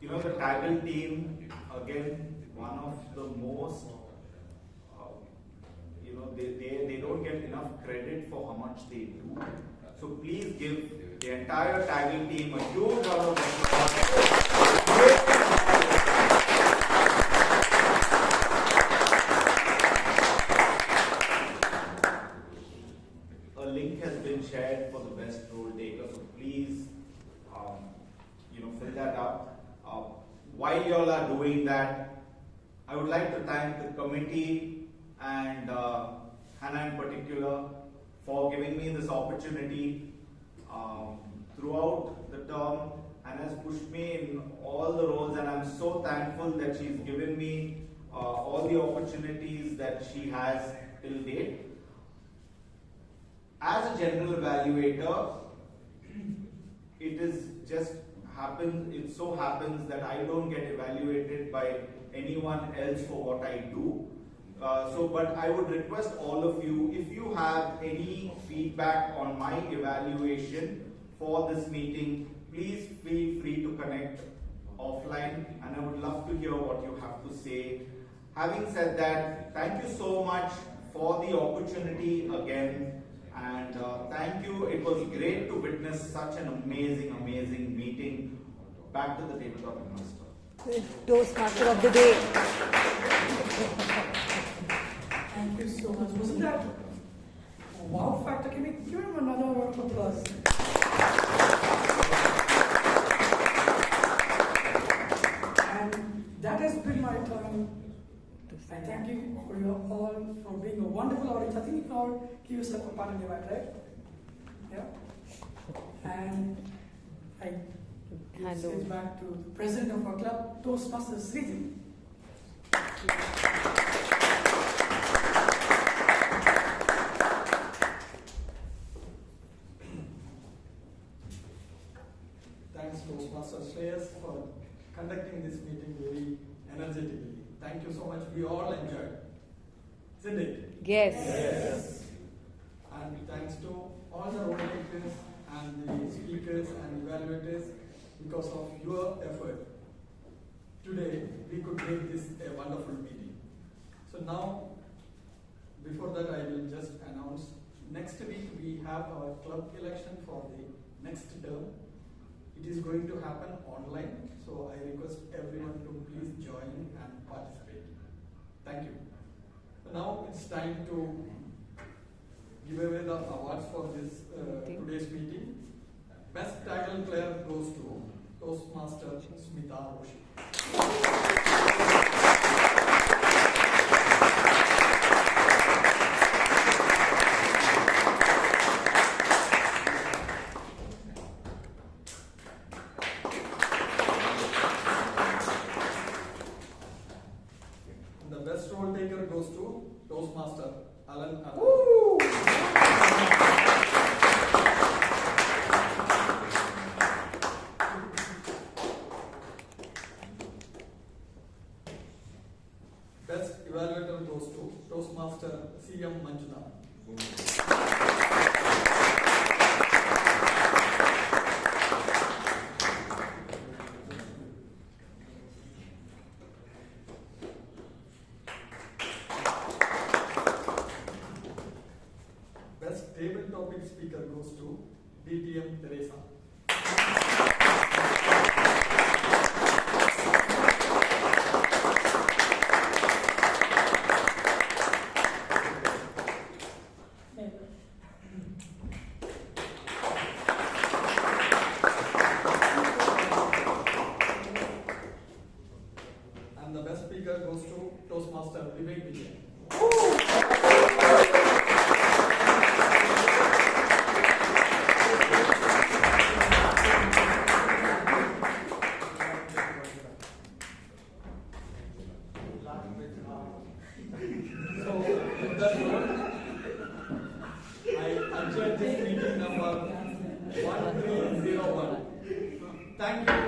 You know, the Taggle team, again, one of the most, they don't get enough credit for how much they do. So please give the entire Taggle team a huge round of applause. A link has been shared for the best role taker, so please, fill that up. While you all are doing that, I would like to thank the committee and Hannah in particular for giving me this opportunity throughout the term, and has pushed me in all the roles, and I'm so thankful that she's given me all the opportunities that she has till date. As a general evaluator, it so happens that I don't get evaluated by anyone else for what I do. But I would request all of you, if you have any feedback on my evaluation for this meeting, please feel free to connect offline, and I would love to hear what you have to say. Having said that, thank you so much for the opportunity again. And thank you. It was great to witness such an amazing meeting. Back to the tabletop master. Toastmaster of the day. Thank you so much. Wasn't that a wow factor? Can we give him another round of applause? And that has been my turn. I thank you for you all for being a wonderful audience. I think you can all give yourself a pat on your back, right? Yeah. And I hand over back to the president of our club, Toastmasters Sridhi. Thanks Toastmaster Shreyas for conducting this meeting very energetically. Thank you so much. We all enjoyed. Isn't it? Yes. And thanks to all the role takers and the speakers and evaluators, because of your effort, today we could make this a wonderful meeting. So now, before that I will just announce, next week we have our club election for the next term. It is going to happen online, so I request everyone to please join and participate. Thank you. So now it's time to give away the awards for this today's meeting. Best tackle player goes to Toastmaster Smita Roshi. The best role taker goes to Toastmaster Alan Arthur. Best evaluator goes to Toastmaster CM Manjunath. Best table topic speaker goes to DTM Teresa. And the best speaker goes to Toastmaster Vivek Vijayan. So, with that note, I adjourn this meeting number 1301. Thank you.